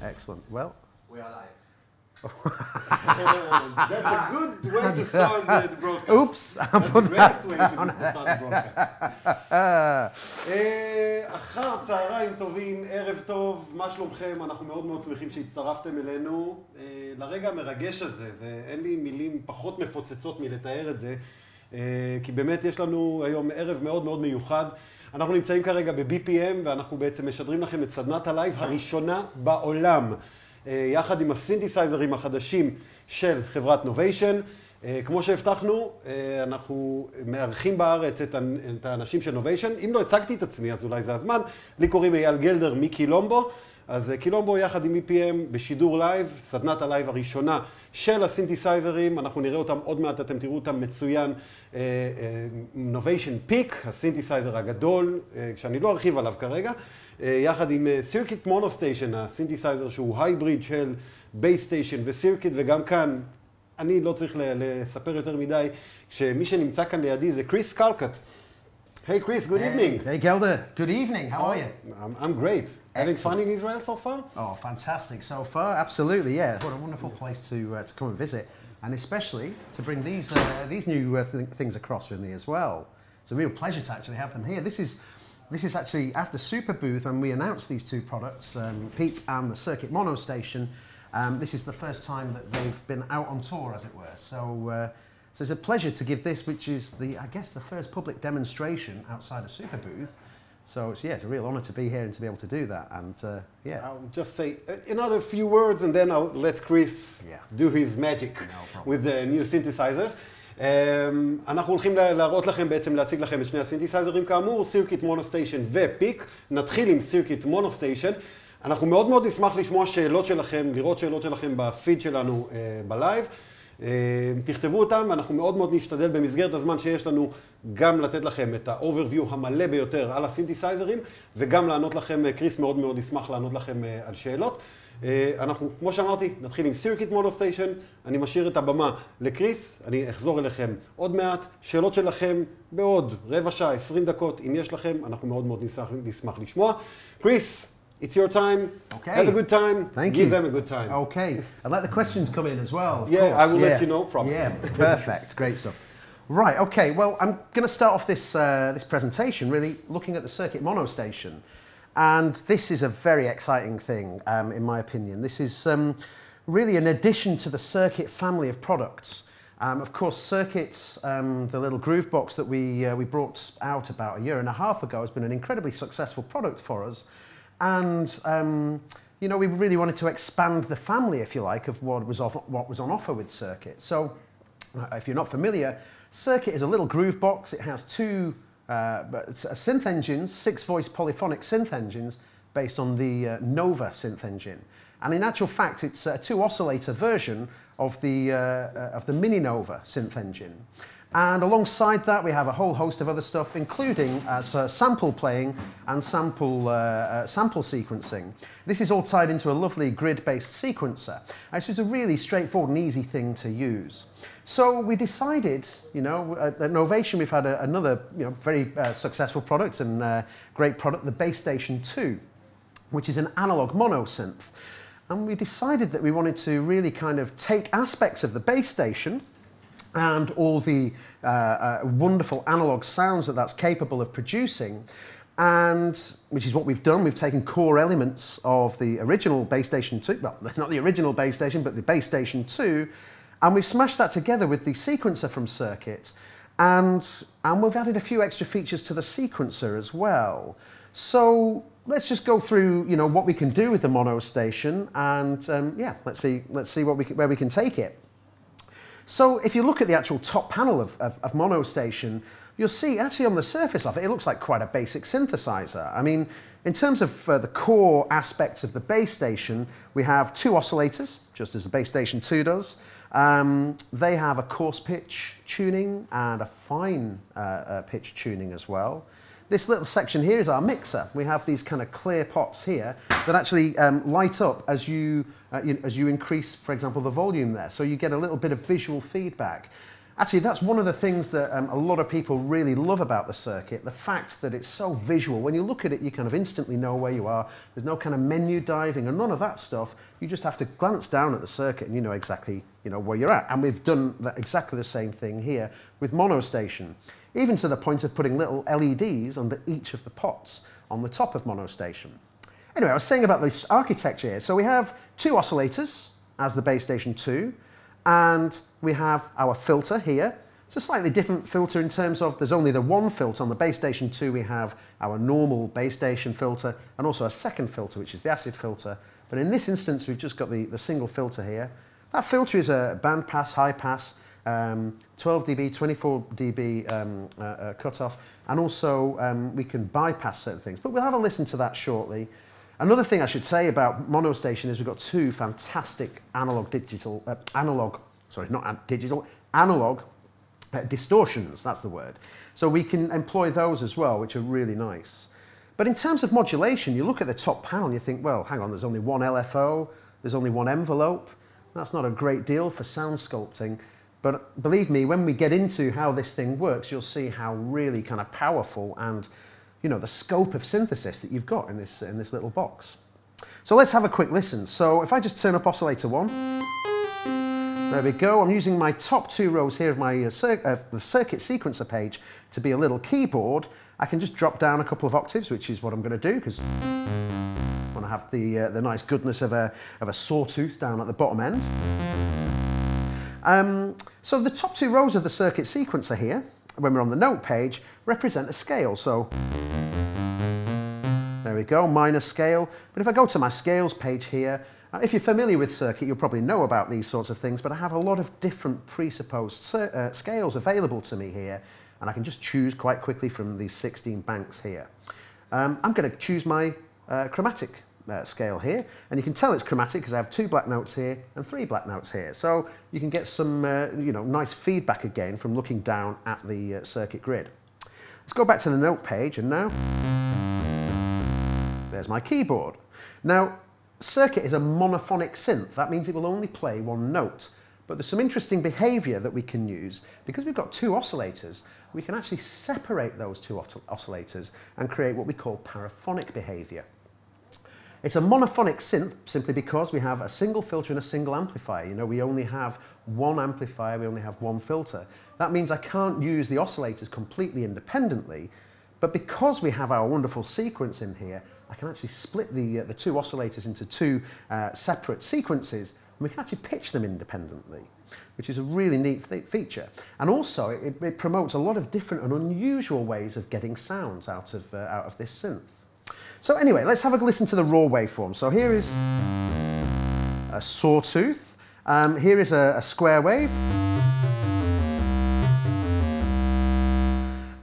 Excellent. Well, we are live. That's a good way to start the broadcast. Oops, That's the best way to start the broadcast. אחר צהריים טובים, ערב טוב, מה שלומכם? אנחנו מאוד מאוד שמחים שהצטרפתם אלינו לרגע המרגש הזה, ואין לי מילים פחות מפוצצות מלתאר את זה, כי באמת יש לנו היום ערב מאוד מאוד מיוחד. אנחנו נמצאים כרגע ב-BPM, ואנחנו בעצם משדרים לכם את סדנת הלייב הראשונה בעולם, יחד עם הסינת'יסייזרים החדשים של חברת נוביישן. כמו שהבטחנו, אנחנו מארחים בארץ את האנשים של נוביישן. אם לא הצגתי את עצמי, אז אולי זה הזמן. לי קוראים אייל גלדר מקילומבו. אז קילומבו יחד עם BPM בשידור לייב, סדנת הלייב הראשונה של הסינת'יסייזרים. אנחנו נראה אותם עוד מעט, אתם תראו אותם מצוין. נוביישן פיק, הסינת'יסייזר הגדול, שאני לא ארחיב עליו כרגע. יחד עם סירקיט מונוסטיישן, הסינת'יסייזר שהוא הייבריד של בייסטיישן וסירקיט, וגם כאן, אני לא צריך לספר יותר מדי, שמי שנמצא כאן לידי זה קריס קלקאט. Hey Chris, good evening. Hey Gilder, good evening. How are you? I'm great. Having fun in Israel so far? Oh, fantastic so far. Absolutely, yeah. What a wonderful place to come and visit, and especially to bring these new things across with me as well. It's a real pleasure to actually have them here. This is actually after Super Booth when we announced these two products, Peak and the Circuit Mono Station. This is the first time that they've been out on tour, as it were. So it's a pleasure to give this, which is I guess the first public demonstration outside of Super Booth. So it's a real honour to be here and to be able to do that. And yeah, I'll just say another few words, and then I'll let Chris do his magic with the new synthesizers. אנחנו הולכים להראות לכם, בעצם להציג לכם את שני הסינת'יסייזרים כאמור, סירקיט מונוסטיישן ופיק. נתחיל עם סירקיט מונוסטיישן. אנחנו מאוד מאוד נשמח לשמוע שאלות שלכם, לראות שאלות שלכם בפיד שלנו בלייב. תכתבו אותם, ואנחנו מאוד מאוד נשתדל במסגרת הזמן שיש לנו גם לתת לכם את ה-overview המלא ביותר על הסינת'יסייזרים, וגם לענות לכם, קריס מאוד מאוד ישמח לענות לכם על שאלות. אנחנו, כמו שאמרתי, נתחיל עם סירקיט מונוסטיישן. אני משאיר את הבמה לקריס, אני אחזור אליכם עוד מעט. שאלות שלכם בעוד רבע שעה, 20 דקות, אם יש לכם, אנחנו מאוד מאוד נשמח לשמוע. קריס, it's your time. Okay. Have a good time. Thank Give you. them a good time. Okay. I'd let the questions come in as well. Of Yeah, course. I will let you know, promise. Yeah, perfect. Great stuff. Right, okay. Well, I'm going to start off this presentation really looking at the Circuit Mono Station. And this is a very exciting thing, in my opinion. This is really an addition to the Circuit family of products. Of course, Circuits, the little groove box that we brought out about a year and a half ago, has been an incredibly successful product for us. And you know, we really wanted to expand the family, if you like, of what was on offer with Circuit. So, if you're not familiar, Circuit is a little groove box. It has two synth engines, 6-voice polyphonic synth engines, based on the Nova synth engine. And in actual fact, it's a 2-oscillator version of the Mini Nova synth engine. And alongside that, we have a whole host of other stuff, including sample playing and sample sequencing. This is all tied into a lovely grid-based sequencer. It's just a really straightforward and easy thing to use. So we decided, you know, at Novation we've had another, you know, very successful product and great product, the Bass Station 2, which is an analog mono synth. And we decided that we wanted to really kind of take aspects of the bass station and all the wonderful analog sounds that that's capable of producing, and which is what we've done. We've taken core elements of the original Bass Station 2, well, not the original Bass Station, but the Bass Station 2, and we've smashed that together with the sequencer from Circuit, and we've added a few extra features to the sequencer as well. So let's just go through, you know, what we can do with the mono station, and yeah, let's see where we can take it. So if you look at the actual top panel of Mono Station, you'll see actually on the surface of it, it looks like quite a basic synthesizer. I mean, in terms of the core aspects of the Bass Station, we have 2 oscillators, just as the Bass Station 2 does. They have a coarse pitch tuning and a fine pitch tuning as well. This little section here is our mixer. We have these kind of clear pots here that actually light up as you increase, for example, the volume there. So you get a little bit of visual feedback. Actually, that's one of the things that a lot of people really love about the circuit, the fact that it's so visual. When you look at it, you kind of instantly know where you are. There's no kind of menu diving and none of that stuff. You just have to glance down at the circuit and you know exactly where you're at. And we've done exactly the same thing here with monostation, even to the point of putting little LEDs under each of the pots on the top of monostation. Anyway, I was saying about this architecture here. So we have two oscillators as the base station 2, and we have our filter here. It's a slightly different filter in terms of there's only the one filter. On the base station 2 we have our normal base station filter and also a second filter, which is the acid filter. But in this instance we've just got the single filter here. That filter is a band pass, high pass, 12 dB, 24 dB cutoff, and also we can bypass certain things. But we'll have a listen to that shortly. Another thing I should say about monostation is we've got two fantastic analog distortions, that's the word. So we can employ those as well, which are really nice. But in terms of modulation, you look at the top panel and you think, well, hang on, there's only one LFO, there's only one envelope. That's not a great deal for sound sculpting. But believe me, when we get into how this thing works, you'll see how really kind of powerful and the scope of synthesis that you've got in this little box. So let's have a quick listen. So if I just turn up oscillator 1, there we go. I'm using my top 2 rows here of my the circuit sequencer page to be a little keyboard. I can just drop down a couple of octaves, which is what I'm going to do because I want to have the nice goodness of a sawtooth down at the bottom end. So the top 2 rows of the circuit sequencer here, when we're on the note page, represent a scale. So there we go, minor scale. But if I go to my scales page here, if you're familiar with circuit, you'll probably know about these sorts of things, but I have a lot of different presupposed scales available to me here, and I can just choose quite quickly from these 16 banks here. I'm going to choose my chromatic scale here, and you can tell it's chromatic because I have 2 black notes here and 3 black notes here. So you can get some nice feedback again from looking down at the circuit grid. Let's go back to the note page, and now there's my keyboard. Now, circuit is a monophonic synth. That means it will only play one note. But there's some interesting behavior that we can use. Because we've got 2 oscillators, we can actually separate those 2 oscillators and create what we call paraphonic behavior. It's a monophonic synth simply because we have a single filter and a single amplifier. We only have one amplifier, we only have one filter. That means I can't use the oscillators completely independently, but because we have our wonderful sequence in here, I can actually split the 2 oscillators into 2 separate sequences, and we can actually pitch them independently, which is a really neat feature. And also, it promotes a lot of different and unusual ways of getting sounds out of this synth. So anyway, let's have a listen to the raw waveform. So here is a sawtooth. Here is a square wave.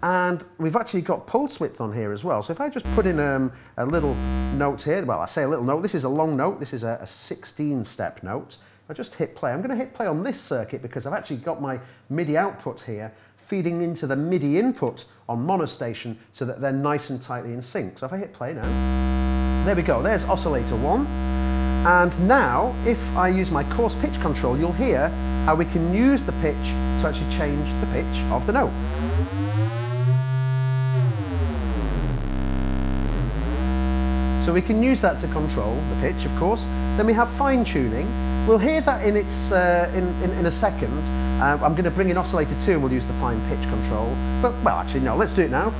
And we've actually got pulse width on here as well. So if I just put in a little note here, well, I say a little note, this is a long note, this is a 16-step note. I just hit play. I'm going to hit play on this circuit because I've actually got my MIDI output here feeding into the MIDI input on monostation so that they're nice and tightly in sync. So if I hit play now, there we go, there's oscillator 1. And now, if I use my coarse pitch control, you'll hear how we can use the pitch to actually change the pitch of the note. So we can use that to control the pitch, of course. Then we have fine tuning. We'll hear that in its in a second. I'm going to bring in oscillator 2 and we'll use the fine pitch control. But, well, actually, no, let's do it now.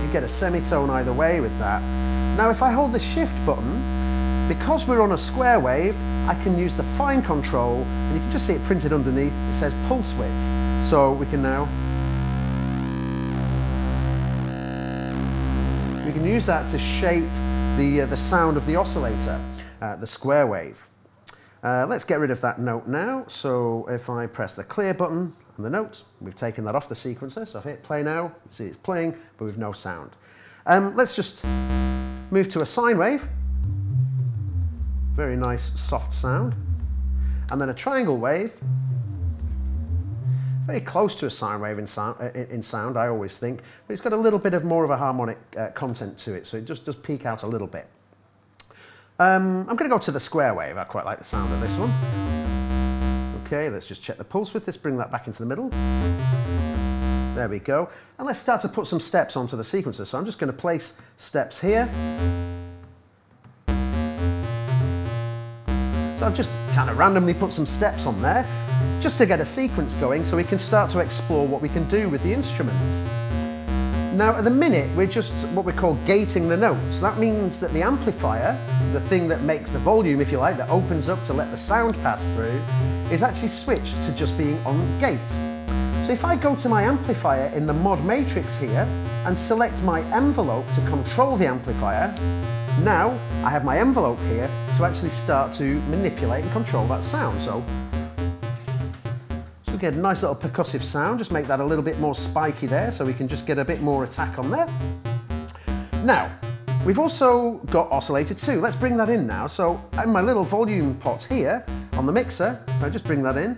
You get a semitone either way with that. Now, if I hold the shift button, because we're on a square wave, I can use the fine control, and you can just see it printed underneath. It says pulse width. So we can now use that to shape the sound of the oscillator, the square wave. Let's get rid of that note now. So if I press the clear button on the note, we've taken that off the sequencer. So if I hit play now, you see it's playing, but with no sound. Let's just move to a sine wave. Very nice soft sound. And then a triangle wave. Very close to a sine wave in sound, I always think, but it's got a little bit of more of a harmonic content to it, so it just does peak out a little bit. I'm going to go to the square wave. I quite like the sound of this one. Okay, let's just check the pulse width. Let's bring that back into the middle. There we go. And let's start to put some steps onto the sequencer. So I'm just going to place steps here. So I've just kind of randomly put some steps on there just to get a sequence going so we can start to explore what we can do with the instrument. Now at the minute we're just what we call gating the notes. That means that the amplifier, the thing that makes the volume, if you like, that opens up to let the sound pass through, is actually switched to just being on gate. So if I go to my amplifier in the mod matrix here and select my envelope to control the amplifier, now I have my envelope here to actually start to manipulate and control that sound. So we get a nice little percussive sound, just make that a little bit more spiky there so we can just get a bit more attack on there. Now, we've also got Oscillator 2. Let's bring that in now. So in my little volume pot here on the mixer, if I just bring that in,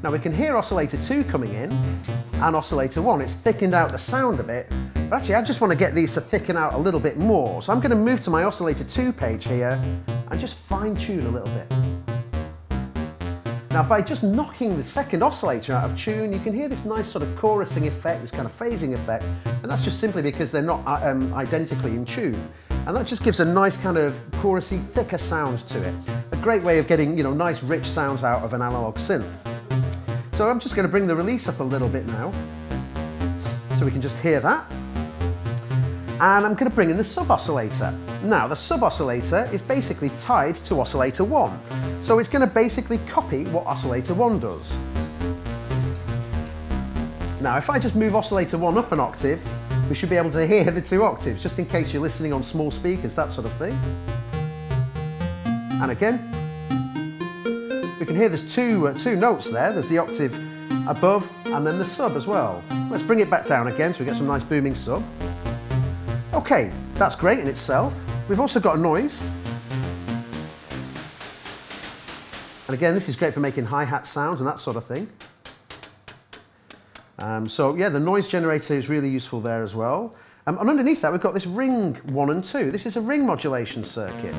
now we can hear Oscillator 2 coming in and Oscillator 1. It's thickened out the sound a bit, but actually I just want to get these to thicken out a little bit more. So I'm going to move to my Oscillator 2 page here and just fine tune a little bit. Now by just knocking the second oscillator out of tune, you can hear this nice sort of chorusing effect, this kind of phasing effect, and that's just simply because they're not identically in tune. And that just gives a nice kind of chorusy, thicker sound to it. A great way of getting, nice rich sounds out of an analog synth. So I'm just going to bring the release up a little bit now, so we can just hear that. And I'm going to bring in the sub-oscillator. Now the sub-oscillator is basically tied to Oscillator 1. So it's going to basically copy what Oscillator 1 does. Now if I just move Oscillator 1 up an octave, we should be able to hear the 2 octaves, just in case you're listening on small speakers, that sort of thing. And again, we can hear there's two notes there. There's the octave above and then the sub as well. Let's bring it back down again so we get some nice booming sub. Okay, that's great in itself. We've also got a noise. And again, this is great for making hi-hat sounds and that sort of thing. So yeah, the noise generator is really useful there as well. And underneath that, we've got this ring 1 and 2. This is a ring modulation circuit.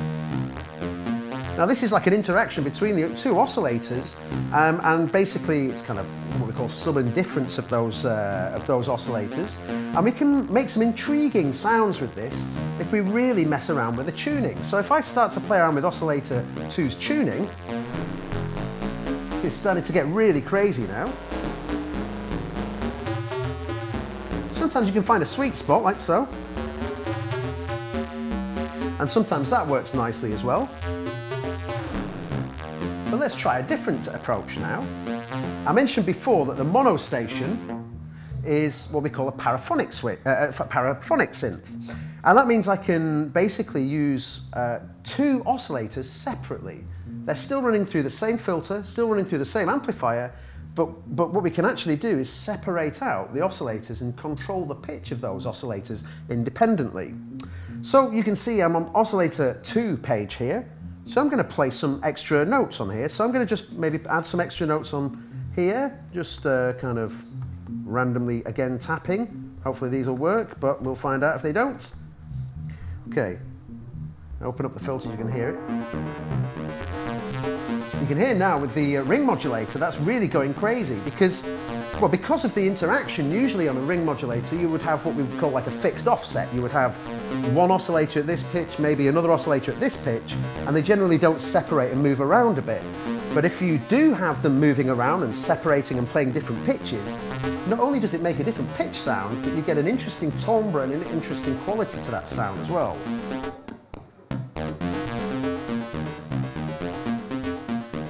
Now this is like an interaction between the 2 oscillators, and basically it's kind of what we call sub-indifference of those oscillators. And we can make some intriguing sounds with this if we really mess around with the tuning. So if I start to play around with Oscillator 2's tuning, it's starting to get really crazy now. Sometimes you can find a sweet spot like so. And sometimes that works nicely as well. But let's try a different approach now. I mentioned before that the mono station is what we call a paraphonic synth. And that means I can basically use 2 oscillators separately. They're still running through the same filter, still running through the same amplifier, but what we can actually do is separate out the oscillators and control the pitch of those oscillators independently. So you can see I'm on Oscillator 2 page here. So I'm going to place some extra notes on here. So I'm going to just maybe add some extra notes on here, just kind of randomly again tapping. Hopefully these will work, but we'll find out if they don't. Okay, open up the filter, you can hear it. You can hear now with the ring modulator, that's really going crazy because of the interaction, usually on a ring modulator, you would have what we would call like a fixed offset. You would have one oscillator at this pitch, maybe another oscillator at this pitch, and they generally don't separate and move around a bit. But if you do have them moving around and separating and playing different pitches, not only does it make a different pitch sound, but you get an interesting timbre and an interesting quality to that sound as well.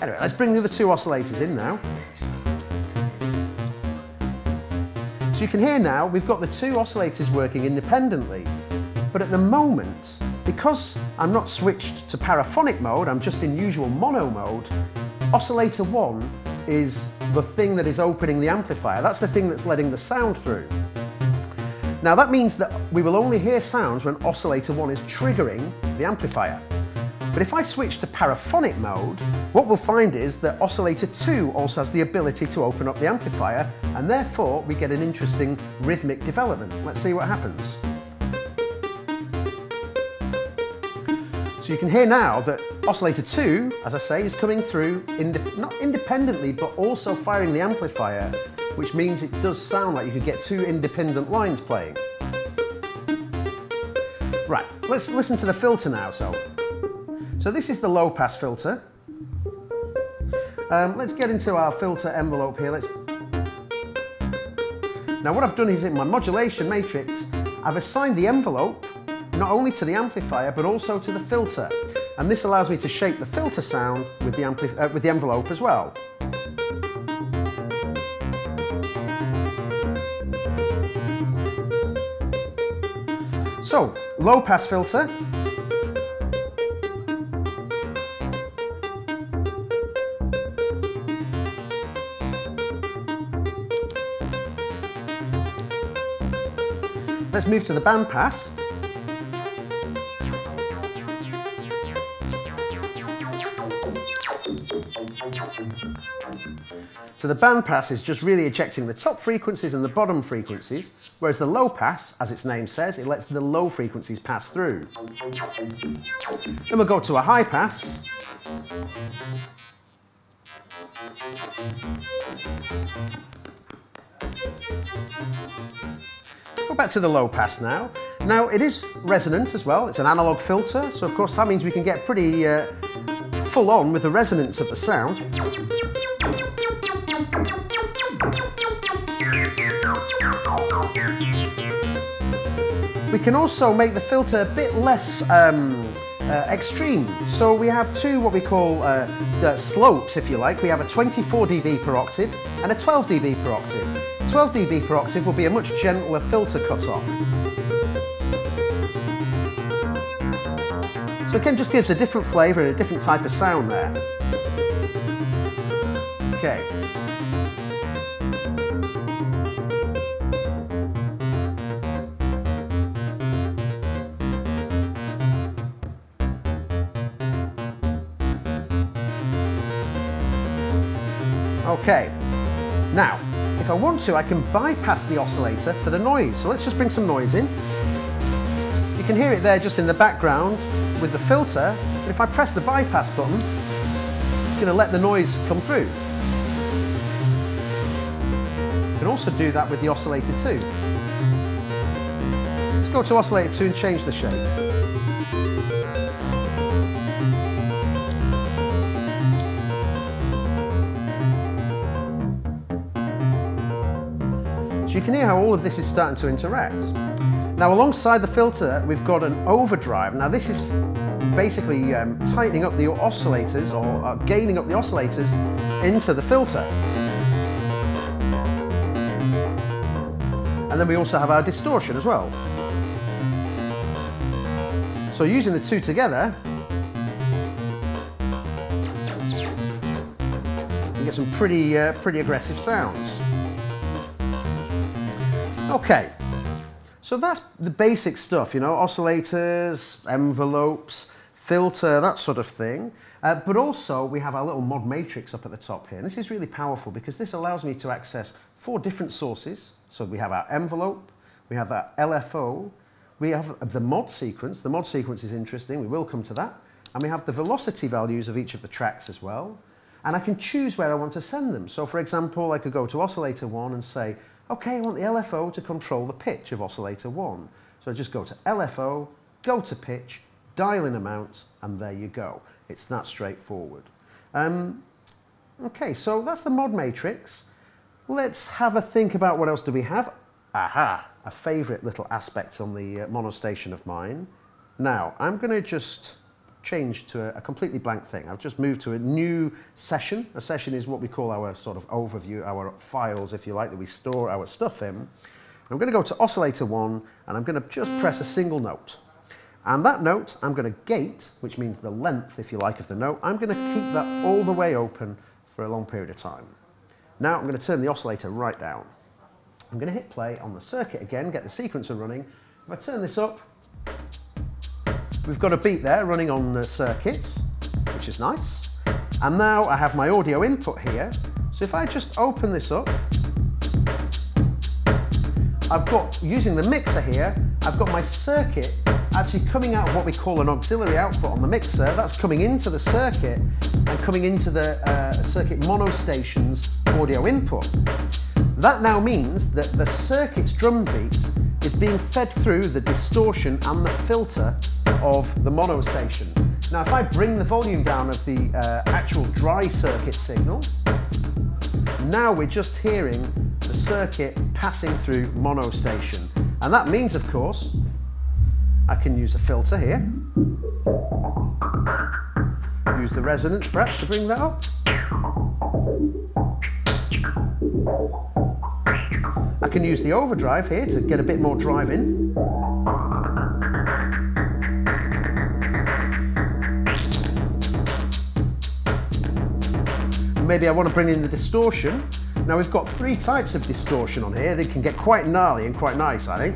Anyway, let's bring the other 2 oscillators in now. So you can hear now we've got the 2 oscillators working independently, but at the moment, because I'm not switched to paraphonic mode, I'm just in usual mono mode, Oscillator 1 is the thing that is opening the amplifier. That's the thing that's letting the sound through. Now that means that we will only hear sounds when Oscillator 1 is triggering the amplifier. But if I switch to paraphonic mode, what we'll find is that Oscillator 2 also has the ability to open up the amplifier, and therefore we get an interesting rhythmic development. Let's see what happens. So you can hear now that oscillator 2, as I say, is coming through, not independently, but also firing the amplifier, which means it does sound like you could get two independent lines playing. Right, let's listen to the filter now. So this is the low pass filter. Let's get into our filter envelope here. Now what I've done is in my modulation matrix, I've assigned the envelope not only to the amplifier but also to the filter, and this allows me to shape the filter sound with the envelope as well. So, low pass filter. Let's move to the band pass. So the band pass is just really ejecting the top frequencies and the bottom frequencies, whereas the low pass, as its name says, it lets the low frequencies pass through. Then we'll go to a high pass. Go back to the low pass now. Now it is resonant as well, it's an analog filter, so of course that means we can get pretty full on with the resonance of the sound. We can also make the filter a bit less extreme. So we have two what we call slopes, if you like. We have a 24 dB per octave and a 12 dB per octave. 12 dB per octave will be a much gentler filter cutoff. So again, just gives a different flavour and a different type of sound there. Okay. Okay, now, if I want to, I can bypass the oscillator for the noise. So let's just bring some noise in. You can hear it there just in the background with the filter, but if I press the bypass button, it's going to let the noise come through. You can also do that with the oscillator 2. Let's go to oscillator 2 and change the shape. You can hear how all of this is starting to interact. Now alongside the filter we've got an overdrive. Now this is basically tightening up the oscillators or gaining up the oscillators into the filter. And then we also have our distortion as well. So using the two together, you get some pretty aggressive sounds. Okay, so that's the basic stuff, you know, oscillators, envelopes, filter, that sort of thing. But also we have our little mod matrix up at the top here. And this is really powerful because this allows me to access 4 different sources. So we have our envelope, we have our LFO, we have the mod sequence. The mod sequence is interesting, we will come to that. And we have the velocity values of each of the tracks as well. And I can choose where I want to send them. So for example, I could go to oscillator 1 and say, okay, I want the LFO to control the pitch of oscillator 1. So I just go to LFO, go to pitch, dial in amount, and there you go. It's that straightforward. Okay, so that's the mod matrix. Let's have a think about what else do we have. Aha, a favourite little aspect on the mono station of mine. Now, I'm going to just change to a completely blank thing. I've just moved to a new session. A session is what we call our sort of overview, our files, if you like, that we store our stuff in. I'm going to go to oscillator 1 and I'm going to just press a single note. And that note, I'm going to gate, which means the length, if you like, of the note. I'm going to keep that all the way open for a long period of time. Now I'm going to turn the oscillator right down. I'm going to hit play on the circuit again, get the sequencer running. If I turn this up, we've got a beat there running on the circuit, which is nice. And now I have my audio input here. So if I just open this up, I've got, using the mixer here, I've got my circuit actually coming out of what we call an auxiliary output on the mixer. That's coming into the circuit and coming into the circuit monostation's audio input. That now means that the circuit's drum beat is being fed through the distortion and the filter of the monostation. Now if I bring the volume down of the actual dry circuit signal, now we're just hearing the circuit passing through monostation. And that means, of course, I can use a filter here. Use the resonance perhaps to bring that up. I can use the overdrive here to get a bit more drive in. Maybe I want to bring in the distortion. Now we've got 3 types of distortion on here. They can get quite gnarly and quite nice, I think.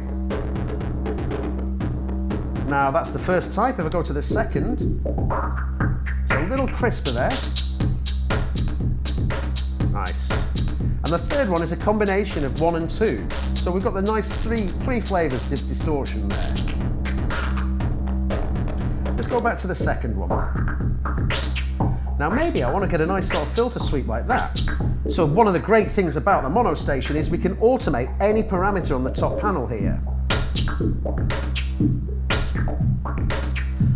Now that's the first type. If I go to the second, it's a little crisper there. Nice. And the third one is a combination of 1 and 2. So we've got the nice three flavors of distortion there. Let's go back to the second one. Now maybe I want to get a nice sort of filter sweep like that. So one of the great things about the monostation is we can automate any parameter on the top panel here.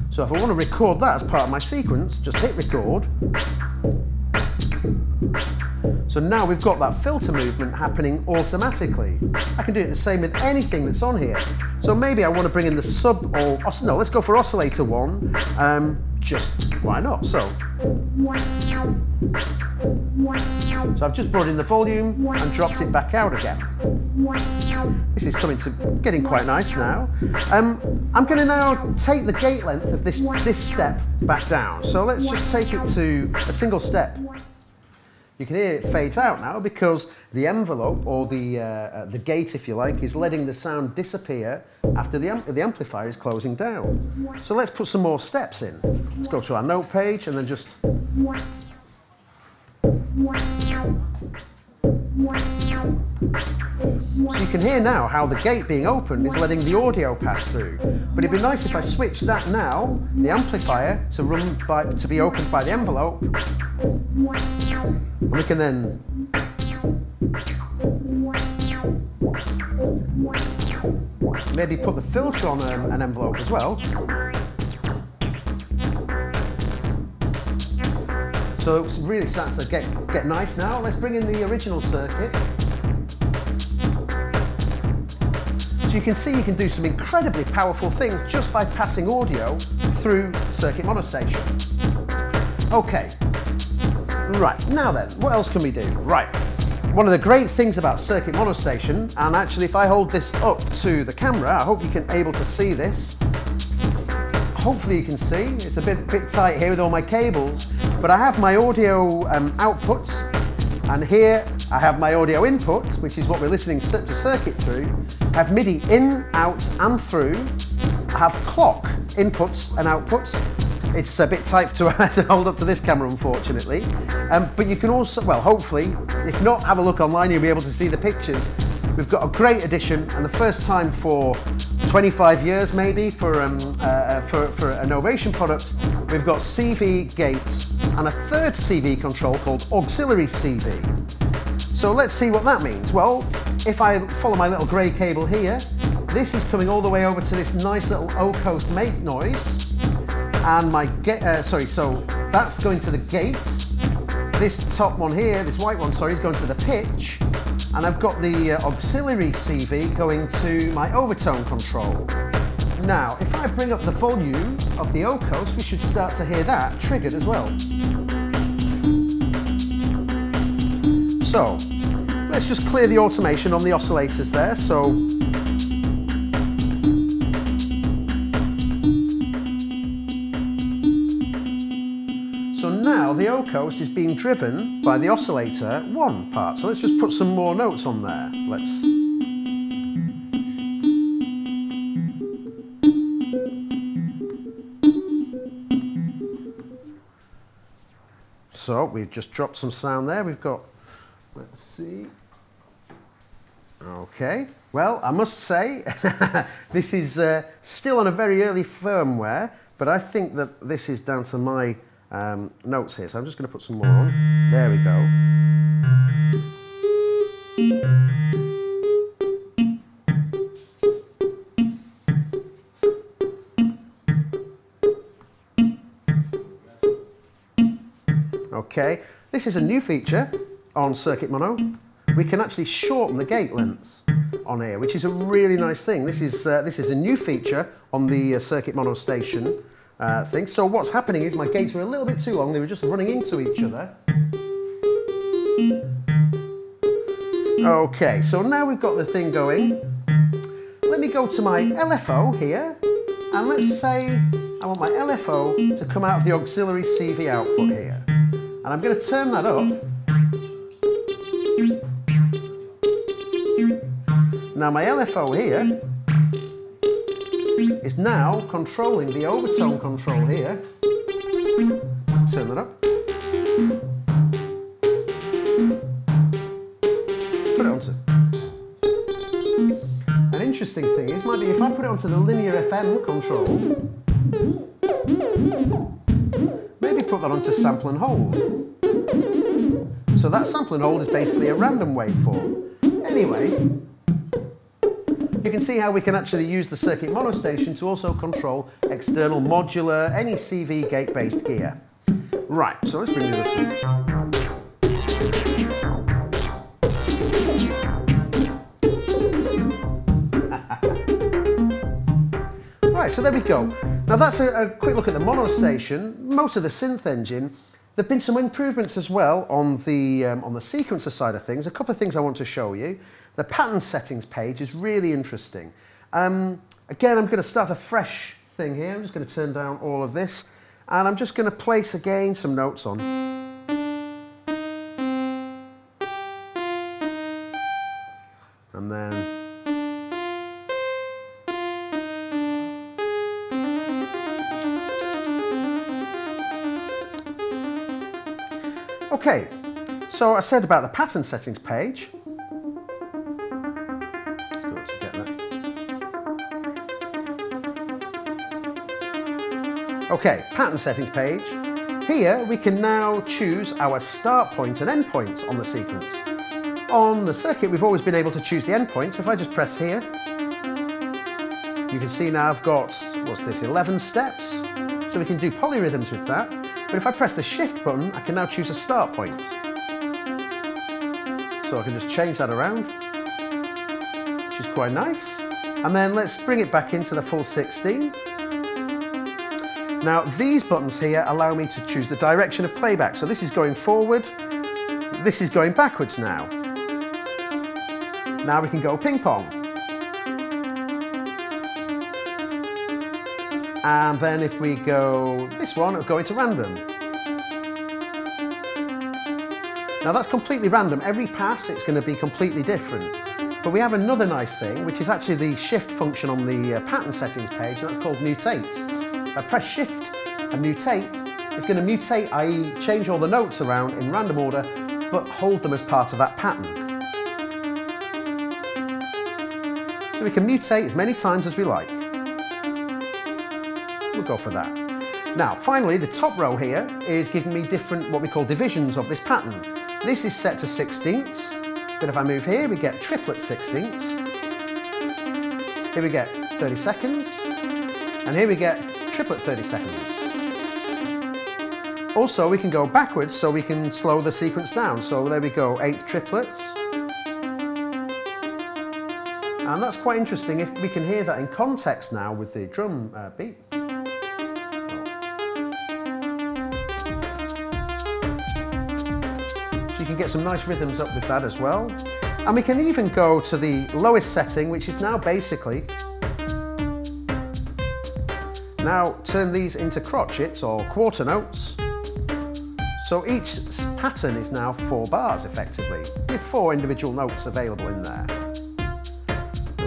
So if I want to record that as part of my sequence, just hit record. So now we've got that filter movement happening automatically. I can do it the same with anything that's on here. So maybe I want to bring in the no, let's go for oscillator 1. Just why not? So I've just brought in the volume and dropped it back out again. This is getting quite nice now. I'm going to now take the gate length of this step back down. So let's just take it to a single step. You can hear it fades out now because the envelope, or the gate if you like, is letting the sound disappear after the amplifier is closing down. So let's put some more steps in. Let's go to our note page and then just... So you can hear now how the gate being opened is letting the audio pass through. But it'd be nice if I switched that now, the amplifier, to be opened by the envelope. And we can then maybe put the filter on an envelope as well. So it's really starting to get nice now. Let's bring in the original circuit. So you can see you can do some incredibly powerful things just by passing audio through circuit monostation. Okay, right, now then, what else can we do? Right, one of the great things about circuit monostation, and actually if I hold this up to the camera, I hope you can able to see this. Hopefully you can see, it's a bit tight here with all my cables, but I have my audio output, and here I have my audio input, which is what we're listening to circuit through. I have MIDI in, out and through. I have clock inputs and outputs. It's a bit tight to hold up to this camera, unfortunately. But you can also, well, hopefully, if not, have a look online, you'll be able to see the pictures. We've got a great addition, and the first time for 25 years maybe for a Novation product, we've got CV gates and a third CV control called Auxiliary Cv. So let's see what that means. Well, if I follow my little grey cable here, this is coming all the way over to this nice little O-coast make noise, and my so that's going to the gate. This top one here, this white one, sorry, is going to the pitch. And I've got the Auxiliary Cv going to my overtone control. Now, if I bring up the volume of the O-coast, we should start to hear that triggered as well. So, let's just clear the automation on the oscillators there. So now the O-coast is being driven by the oscillator 1 part. So let's just put some more notes on there. So we've just dropped some sound there. We've got, let's see. Okay. Well, I must say, this is still on a very early firmware, but I think that this is down to my notes here. So I'm just going to put some more on. There we go. Okay, this is a new feature on Circuit Mono. We can actually shorten the gate lengths on here, which is a really nice thing. This is a new feature on the Circuit Mono station thing. So what's happening is my gates were a little bit too long. They were just running into each other. Okay, so now we've got the thing going. Let me go to my LFO here, and let's say I want my LFO to come out of the Auxiliary Cv output here. And I'm going to turn that up. Now my LFO here is now controlling the overtone control here. Turn that up. Put it onto. An interesting thing is, might be if I put it onto the linear FM control, maybe put that onto sample and hold. So that sample and hold is basically a random waveform. Anyway, you can see how we can actually use the Circuit Mono station to also control external modular, any CV gate-based gear. Right, so let's bring this in. Right, so there we go. Now that's a quick look at the mono station. Most of the synth engine. There have been some improvements as well on the sequencer side of things. A couple of things I want to show you. The pattern settings page is really interesting. Again, I'm going to start a fresh thing here. I'm just going to turn down all of this, and I'm just going to place again some notes on. And then okay, so I said about the pattern settings page. Okay, pattern settings page. Here we can now choose our start point and end point on the sequence. On the circuit we've always been able to choose the end point, so if I just press here, you can see now I've got, what's this, 11 steps, so we can do polyrhythms with that. But if I press the shift button, I can now choose a start point. So I can just change that around, which is quite nice. And then let's bring it back into the full 16. Now these buttons here allow me to choose the direction of playback. So this is going forward, this is going backwards now. Now we can go ping pong. And then if we go this one, it'll go into random. Now that's completely random. Every pass it's going to be completely different. But we have another nice thing, which is actually the shift function on the pattern settings page, and that's called mutate. If I press shift and mutate, it's going to mutate, i.e. change all the notes around in random order, but hold them as part of that pattern. So we can mutate as many times as we like. We'll go for that. Now, finally, the top row here is giving me different, what we call divisions of this pattern. This is set to 16ths, but if I move here, we get triplet 16ths. Here we get 30 seconds, and here we get triplet 30 seconds. Also, we can go backwards, so we can slow the sequence down. So there we go, 8th triplets. And that's quite interesting if we can hear that in context now with the drum beat. So you can get some nice rhythms up with that as well. And we can even go to the lowest setting, which is now basically, now turn these into crotchets or quarter notes. So each pattern is now 4 bars effectively, with 4 individual notes available in there.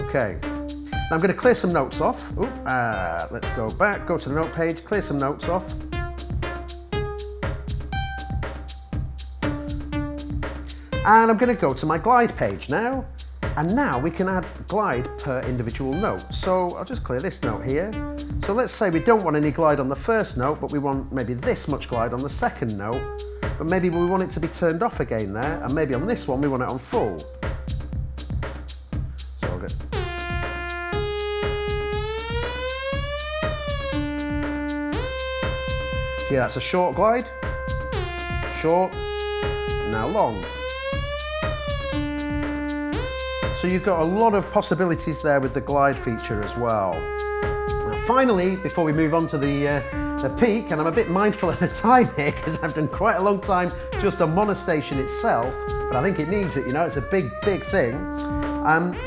Okay, now I'm going to clear some notes off. Let's go back, go to the note page, clear some notes off. And I'm going to go to my glide page now. And now we can add glide per individual note. So I'll just clear this note here. So let's say we don't want any glide on the first note, but we want maybe this much glide on the second note. But maybe we want it to be turned off again there, and maybe on this one we want it on full. So I'll get... Yeah, that's a short glide. Short, now long. So you've got a lot of possibilities there with the glide feature as well. Now finally, before we move on to the peak, and I'm a bit mindful of the time here because I've done quite a long time just on monostation itself, but I think it needs it, you know, it's a big, big thing.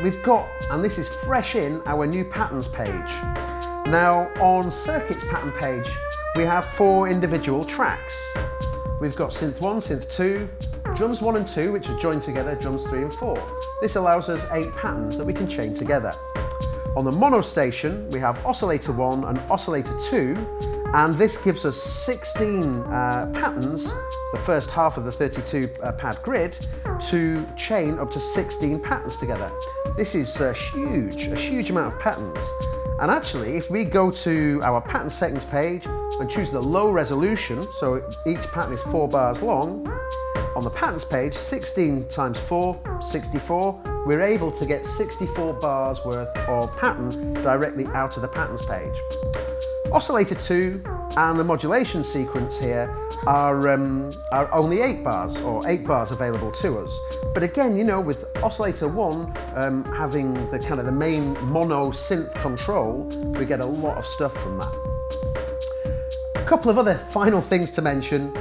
We've got, and this is fresh in, our new patterns page. Now on circuits pattern page, we have 4 individual tracks. We've got synth 1, synth 2, drums 1 and 2, which are joined together, drums 3 and 4. This allows us 8 patterns that we can chain together. On the mono station, we have oscillator 1 and oscillator 2, and this gives us 16 patterns, the first half of the 32 pad grid, to chain up to 16 patterns together. This is a huge amount of patterns. And actually, if we go to our pattern settings page and choose the low resolution, so each pattern is 4 bars long, on the patterns page, 16 times 4, 64, we're able to get 64 bars worth of pattern directly out of the patterns page. Oscillator 2 and the modulation sequence here are only 8 bars, or 8 bars available to us. But again, you know, with oscillator 1 having the kind of the main mono synth control, we get a lot of stuff from that. A couple of other final things to mention.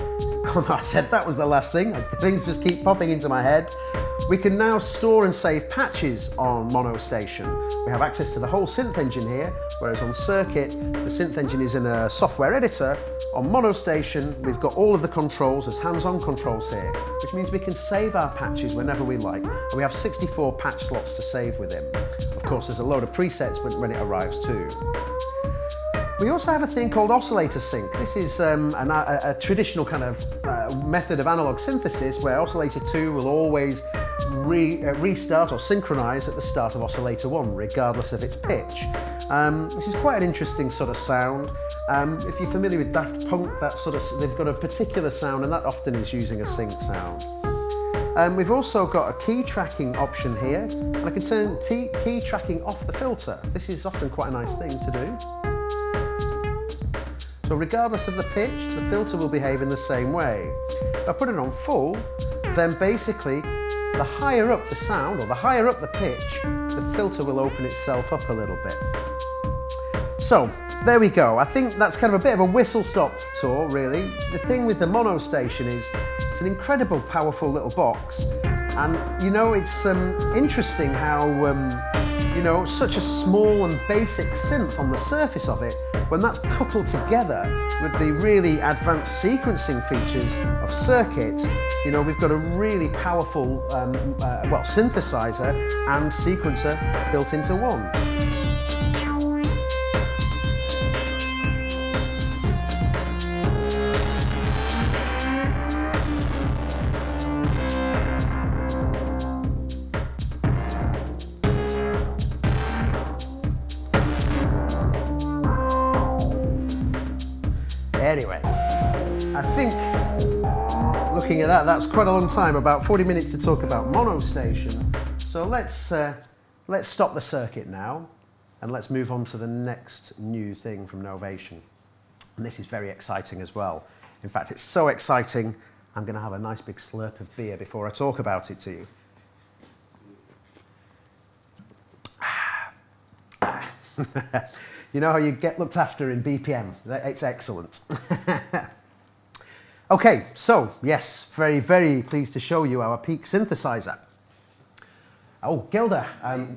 Oh no, I said that was the last thing. Things just keep popping into my head. We can now store and save patches on mono station. We have access to the whole synth engine here, whereas on circuit, the synth engine is in a software editor. On mono station, we've got all of the controls as hands-on controls here, which means we can save our patches whenever we like. And we have 64 patch slots to save within. Of course, there's a load of presets when it arrives too. We also have a thing called Oscillator Sync. This is a traditional kind of method of analog synthesis where oscillator 2 will always restart or synchronize at the start of oscillator 1, regardless of its pitch. This is quite an interesting sort of sound. If you're familiar with Daft Punk, they've got a particular sound, and that often is using a sync sound. We've also got a key tracking option here, and I can turn key tracking off the filter. This is often quite a nice thing to do. So regardless of the pitch, the filter will behave in the same way. If I put it on full, then basically the higher up the sound, or the higher up the pitch, the filter will open itself up a little bit. So there we go. I think that's kind of a bit of a whistle-stop tour, really. The thing with the mono station is it's an incredible, powerful little box. And, you know, it's interesting how, you know, such a small and basic synth on the surface of it, when that's coupled together with the really advanced sequencing features of circuit, you know, we've got a really powerful, well, synthesizer and sequencer built into one. Anyway, I think looking at that, that's quite a long time, about 40 minutes to talk about mono station. So let's stop the circuit now and let's move on to the next new thing from Novation. And this is very exciting as well. In fact, it's so exciting, I'm going to have a nice big slurp of beer before I talk about it to you. You know how you get looked after in BPM? It's excellent. Okay, so yes, very, very pleased to show you our peak synthesizer. Oh, Gilder,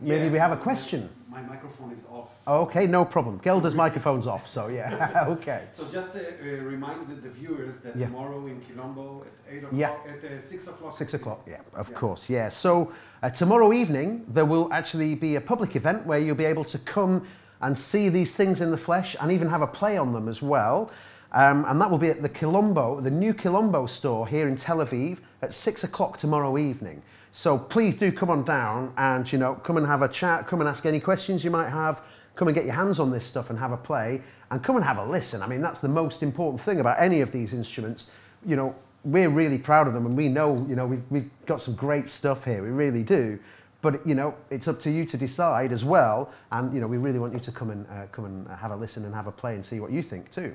maybe we have a question. My microphone is off. Oh, okay, no problem. Gilder's microphone's off, so yeah, okay. So just to remind the viewers that tomorrow in Quilombo at 8 o'clock, at 6 o'clock. 6 o'clock, yeah, of course, yeah. So tomorrow evening, there will actually be a public event where you'll be able to come and see these things in the flesh and even have a play on them as well. And that will be at the Quilombo, the new Quilombo store here in Tel Aviv at 6 o'clock tomorrow evening. So please do come on down and, you know, come and have a chat, come and ask any questions you might have, come and get your hands on this stuff and have a play, and come and have a listen. I mean, that's the most important thing about any of these instruments. You know, we're really proud of them, and we know, you know, we've got some great stuff here, we really do. But, you know, it's up to you to decide as well, and, you know, we really want you to come and have a listen and have a play and see what you think too.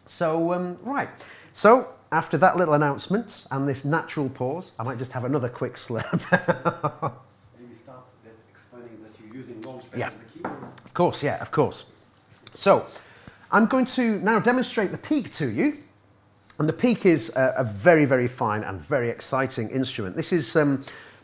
So, right. So, after that little announcement and this natural pause, I might just have another quick slurp. Maybe start explaining that you're using Launchpad Yeah. as a keyboard. Of course, yeah, of course. So, I'm going to now demonstrate the Peak to you. And the Peak is a very, very fine and very exciting instrument. This is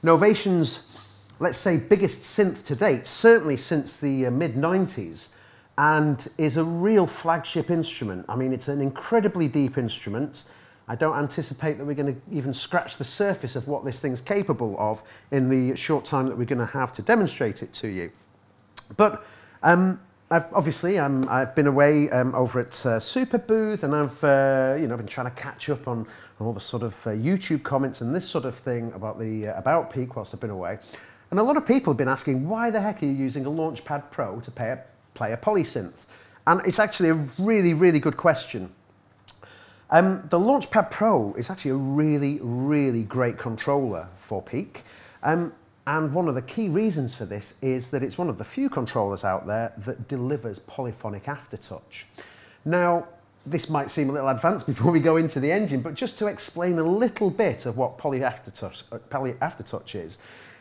Novation's, let's say, biggest synth to date, certainly since the mid-90s, and is a real flagship instrument. I mean, it's an incredibly deep instrument. I don't anticipate that we're going to even scratch the surface of what this thing's capable of in the short time that we're going to have to demonstrate it to you. But I've been away over at Super Booth, and I've you know, been trying to catch up on all the sort of YouTube comments and this sort of thing about the about Peak whilst I've been away. And a lot of people have been asking, why the heck are you using a Launchpad Pro to play a polysynth? And it's actually a really, really good question. The Launchpad Pro is actually a really, really great controller for Peak. And one of the key reasons for this is that it's one of the few controllers out there that delivers polyphonic aftertouch. Now, this might seem a little advanced before we go into the engine, but just to explain a little bit of what poly aftertouch is.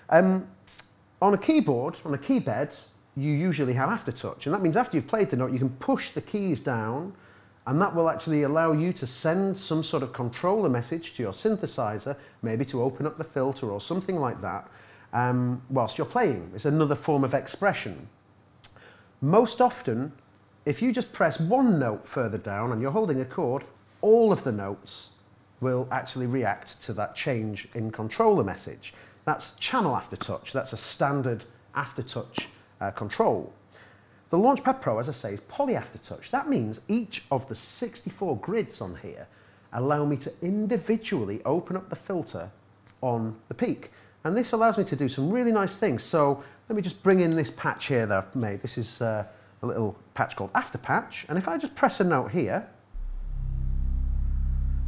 On a keyboard, on a keybed, you usually have aftertouch, and that means after you've played the note, you can push the keys down, and that will actually allow you to send some sort of controller message to your synthesizer, maybe to open up the filter or something like that, whilst you're playing. It's another form of expression. Most often, if you just press one note further down and you're holding a chord, all of the notes will actually react to that change in controller message. That's channel aftertouch. That's a standard aftertouch control. The Launchpad Pro, as I say, is poly aftertouch. That means each of the 64 grids on here allow me to individually open up the filter on the Peak. And this allows me to do some really nice things. So let me just bring in this patch here that I've made. This is a little patch called After Patch. And if I just press a note here,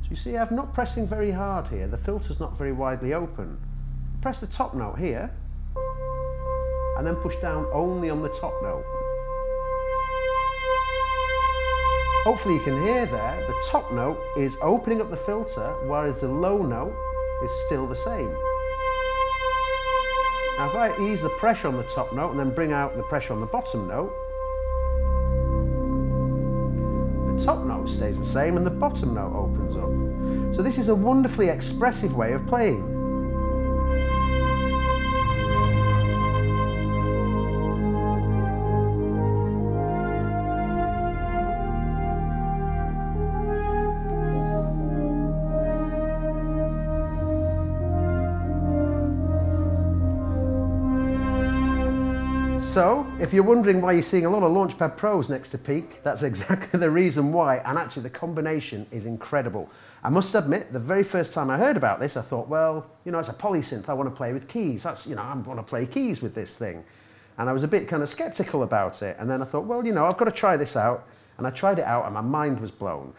so you see I'm not pressing very hard here. The filter's not very widely open. Press the top note here, and then push down only on the top note. Hopefully you can hear there, the top note is opening up the filter, whereas the low note is still the same. Now if I ease the pressure on the top note and then bring out the pressure on the bottom note, the top note stays the same and the bottom note opens up. So this is a wonderfully expressive way of playing. So, if you're wondering why you're seeing a lot of Launchpad Pros next to Peak, that's exactly the reason why, and actually the combination is incredible. I must admit, the very first time I heard about this, I thought, well, you know, it's a polysynth, I want to play with keys, that's, you know, I want to play keys with this thing. And I was a bit kind of skeptical about it, and then I thought, well, you know, I've got to try this out, and I tried it out and my mind was blown.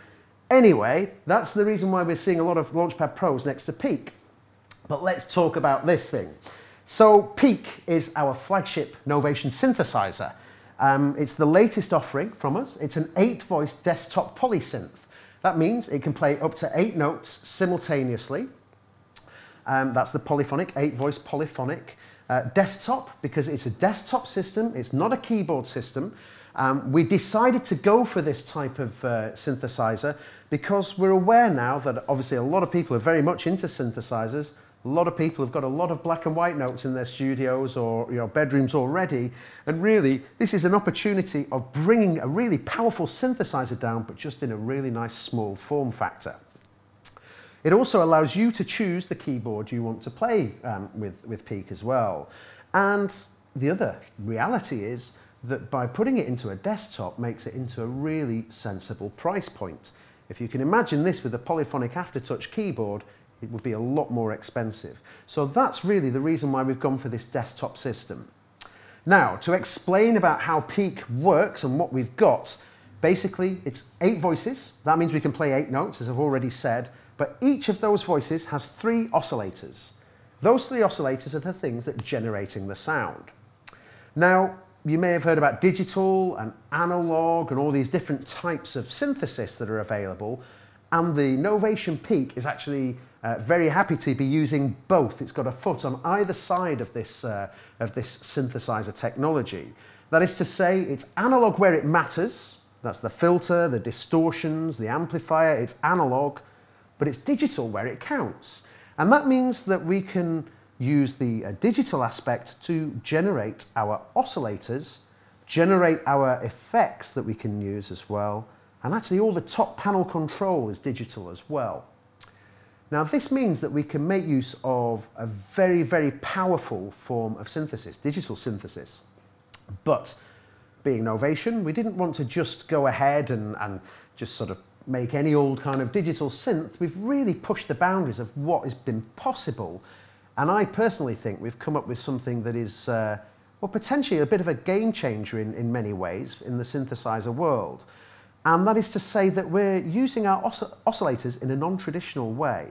Anyway, that's the reason why we're seeing a lot of Launchpad Pros next to Peak. But let's talk about this thing. So Peak is our flagship Novation synthesizer. It's the latest offering from us. It's an 8-voice desktop polysynth. That means it can play up to 8 notes simultaneously. That's the polyphonic, 8-voice polyphonic desktop, because it's a desktop system, it's not a keyboard system. We decided to go for this type of synthesizer because we're aware now that obviously a lot of people are very much into synthesizers. A lot of people have got a lot of black and white notes in their studios or, you know, bedrooms already, and really this is an opportunity of bringing a really powerful synthesizer down, but just in a really nice small form factor. It also allows you to choose the keyboard you want to play with Peak as well. And the other reality is that by putting it into a desktop makes it into a really sensible price point. If you can imagine this with a polyphonic aftertouch keyboard, It would be a lot more expensive. So that's really the reason why we've gone for this desktop system. Now, to explain about how Peak works and what we've got, basically it's 8 voices. That means we can play 8 notes, as I've already said, but each of those voices has 3 oscillators. Those 3 oscillators are the things that are generating the sound. Now, you may have heard about digital and analog and all these different types of synthesis that are available, and the Novation Peak is actually very happy to be using both. It's got a foot on either side of this synthesizer technology. That is to say, it's analog where it matters. That's the filter, the distortions, the amplifier, it's analog, but it's digital where it counts. And that means that we can use the digital aspect to generate our oscillators, generate our effects that we can use as well, and actually all the top panel control is digital as well. Now this means that we can make use of a very, very powerful form of synthesis, digital synthesis. But being Novation, we didn't want to just go ahead and just sort of make any old kind of digital synth. We've really pushed the boundaries of what has been possible. And I personally think we've come up with something that is, well, potentially a bit of a game changer in many ways in the synthesizer world. And that is to say that we're using our oscillators in a non-traditional way.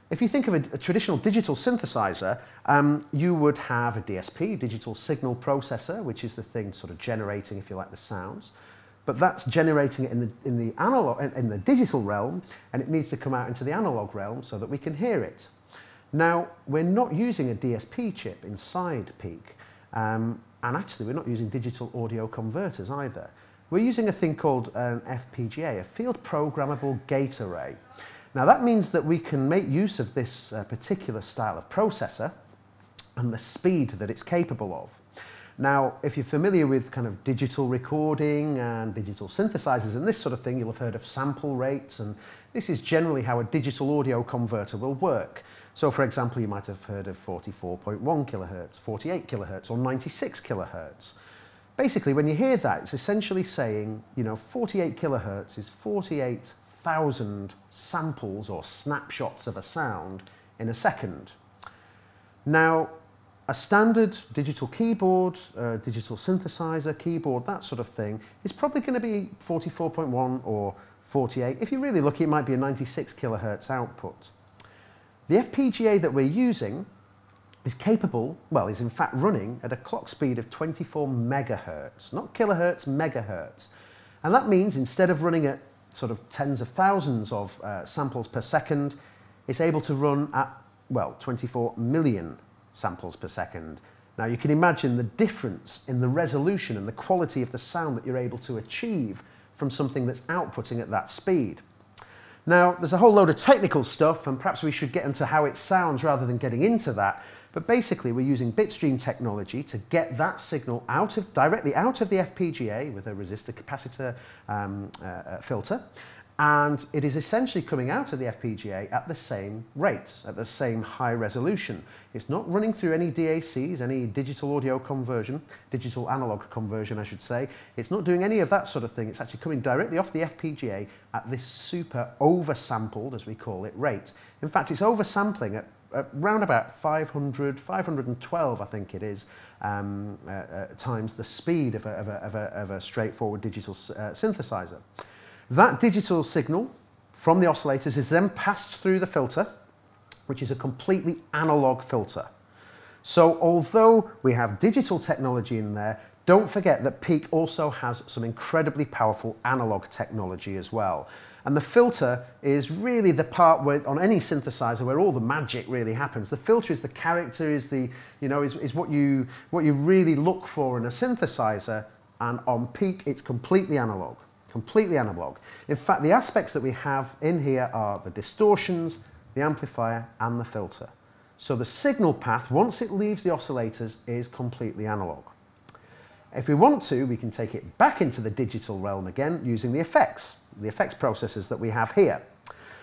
If you think of a traditional digital synthesizer, you would have a DSP, digital signal processor, which is the thing sort of generating, if you like, the sounds. But that's generating it in the digital realm, and it needs to come out into the analog realm so that we can hear it. Now, we're not using a DSP chip inside Peak, and actually we're not using digital audio converters either. We're using a thing called an FPGA, a field programmable gate array. Now that means that we can make use of this particular style of processor and the speed that it's capable of. Now, if you're familiar with kind of digital recording and digital synthesizers and this sort of thing, you'll have heard of sample rates, and this is generally how a digital audio converter will work. So for example, you might have heard of 44.1 kilohertz, 48 kilohertz, or 96 kilohertz. Basically, when you hear that, it's essentially saying, you know, 48 kilohertz is 48,000 samples or snapshots of a sound in a second. Now, a standard digital keyboard, digital synthesizer, keyboard, that sort of thing, is probably going to be 44.1 or 48. If you're really lucky, it might be a 96 kilohertz output. The FPGA that we're using is capable, well, is in fact running at a clock speed of 24 megahertz, not kilohertz, megahertz. And that means instead of running at sort of tens of thousands of samples per second, it's able to run at, well, 24 million samples per second. Now you can imagine the difference in the resolution and the quality of the sound that you're able to achieve from something that's outputting at that speed. Now, there's a whole load of technical stuff, and perhaps we should get into how it sounds rather than getting into that. But basically, we're using bitstream technology to get that signal directly out of the FPGA with a resistor capacitor filter. And it is essentially coming out of the FPGA at the same rates, at the same high resolution. It's not running through any DACs, any digital audio conversion, digital analog conversion, I should say. It's not doing any of that sort of thing. It's actually coming directly off the FPGA at this super oversampled, as we call it, rate. In fact, it's oversampling at around about 512, I think it is, times the speed of a straightforward digital synthesizer. That digital signal from the oscillators is then passed through the filter, which is a completely analog filter. So although we have digital technology in there, don't forget that Peak also has some incredibly powerful analog technology as well. And the filter is really the part where, on any synthesizer, where all the magic really happens. The filter is the character, is the, you know, is what you really look for in a synthesizer. And on Peak, it's completely analog. Completely analog. In fact, the aspects that we have in here are the distortions, the amplifier, and the filter. So the signal path, once it leaves the oscillators, is completely analog. If we want to, we can take it back into the digital realm again using the effects processors that we have here.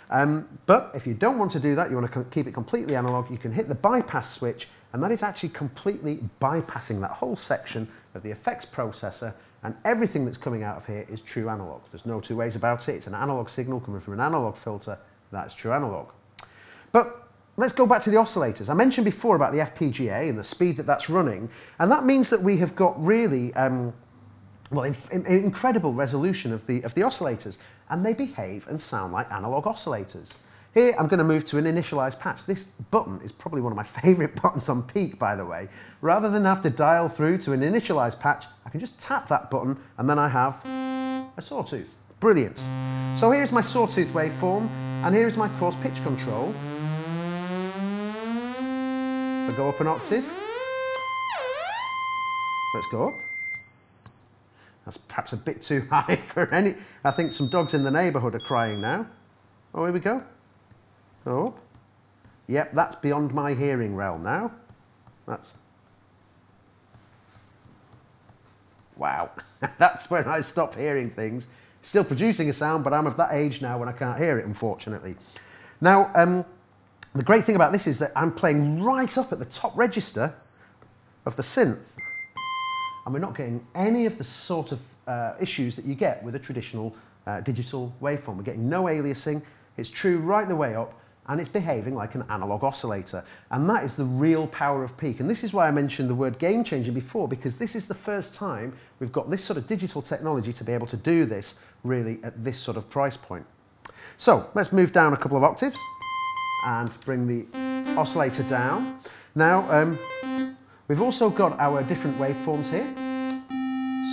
But if you don't want to do that, you want to keep it completely analog, you can hit the bypass switch, and that is actually completely bypassing that whole section of the effects processor, and everything that's coming out of here is true analog. There's no two ways about it. It's an analog signal coming from an analog filter. That's true analog. But let's go back to the oscillators. I mentioned before about the FPGA and the speed that that's running, and that means that we have got really incredible resolution of the oscillators, and they behave and sound like analog oscillators. Here I'm going to move to an initialized patch. This button is probably one of my favorite buttons on Peak, by the way. Rather than have to dial through to an initialized patch, I can just tap that button and then I have a sawtooth. Brilliant. So here's my sawtooth waveform, and here is my coarse pitch control. I'll go up an octave. Let's go up. That's perhaps a bit too high for any... I think some dogs in the neighbourhood are crying now. Oh, here we go. Go up. Yep, that's beyond my hearing realm now. That's... Wow. That's when I stop hearing things. Still producing a sound, but I'm of that age now when I can't hear it, unfortunately. Now, the great thing about this is that I'm playing right up at the top register of the synth. And we're not getting any of the sort of issues that you get with a traditional digital waveform. We're getting no aliasing. It's true right the way up, and it's behaving like an analog oscillator. And that is the real power of Peak. And this is why I mentioned the word game changer before, because this is the first time we've got this sort of digital technology to be able to do this really at this sort of price point. So let's move down a couple of octaves and bring the oscillator down. Now, we've also got our different waveforms here.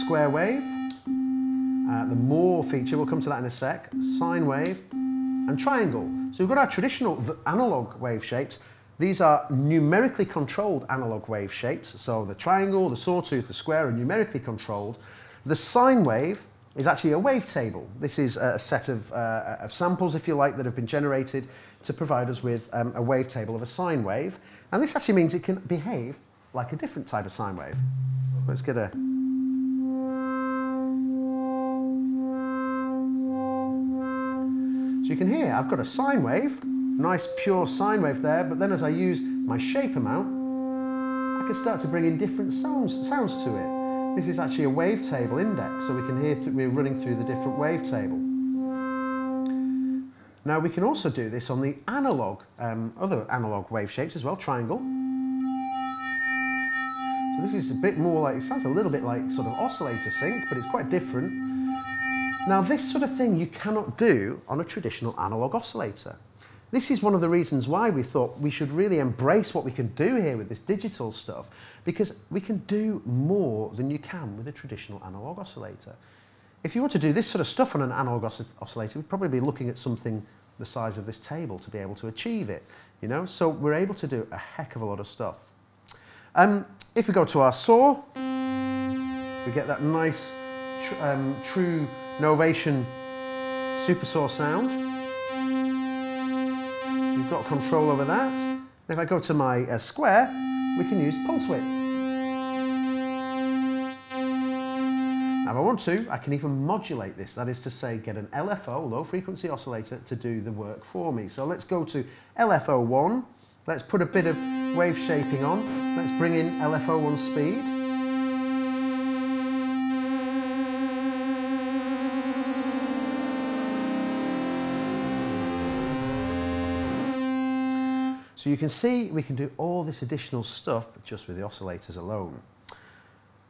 Square wave, the more feature, we'll come to that in a sec, sine wave, and triangle. So we've got our traditional analog wave shapes. These are numerically controlled analog wave shapes. So the triangle, the sawtooth, the square are numerically controlled. The sine wave is actually a wavetable. This is a set of samples, if you like, that have been generated to provide us with a wavetable of a sine wave. And this actually means it can behave like a different type of sine wave. Let's get a... So you can hear I've got a sine wave, nice pure sine wave there, but then as I use my shape amount, I can start to bring in different sounds to it. This is actually a wavetable index, so we can hear we're running through the different wavetable. Now we can also do this on the analog, other analog wave shapes as well, triangle. So this is a bit more like, it sounds a little bit like sort of Oscillator Sync, but it's quite different. Now this sort of thing you cannot do on a traditional analog oscillator. This is one of the reasons why we thought we should really embrace what we can do here with this digital stuff, because we can do more than you can with a traditional analog oscillator. If you want to do this sort of stuff on an analog oscillator, we'd probably be looking at something the size of this table to be able to achieve it, you know? So we're able to do a heck of a lot of stuff. If we go to our saw, we get that nice true Novation super saw sound. We've got control over that. And if I go to my square, we can use pulse width. Now if I want to, I can even modulate this. That is to say, get an LFO, low frequency oscillator, to do the work for me. So let's go to LFO1. Let's put a bit of wave shaping on. Let's bring in LFO1 speed. So you can see we can do all this additional stuff just with the oscillators alone.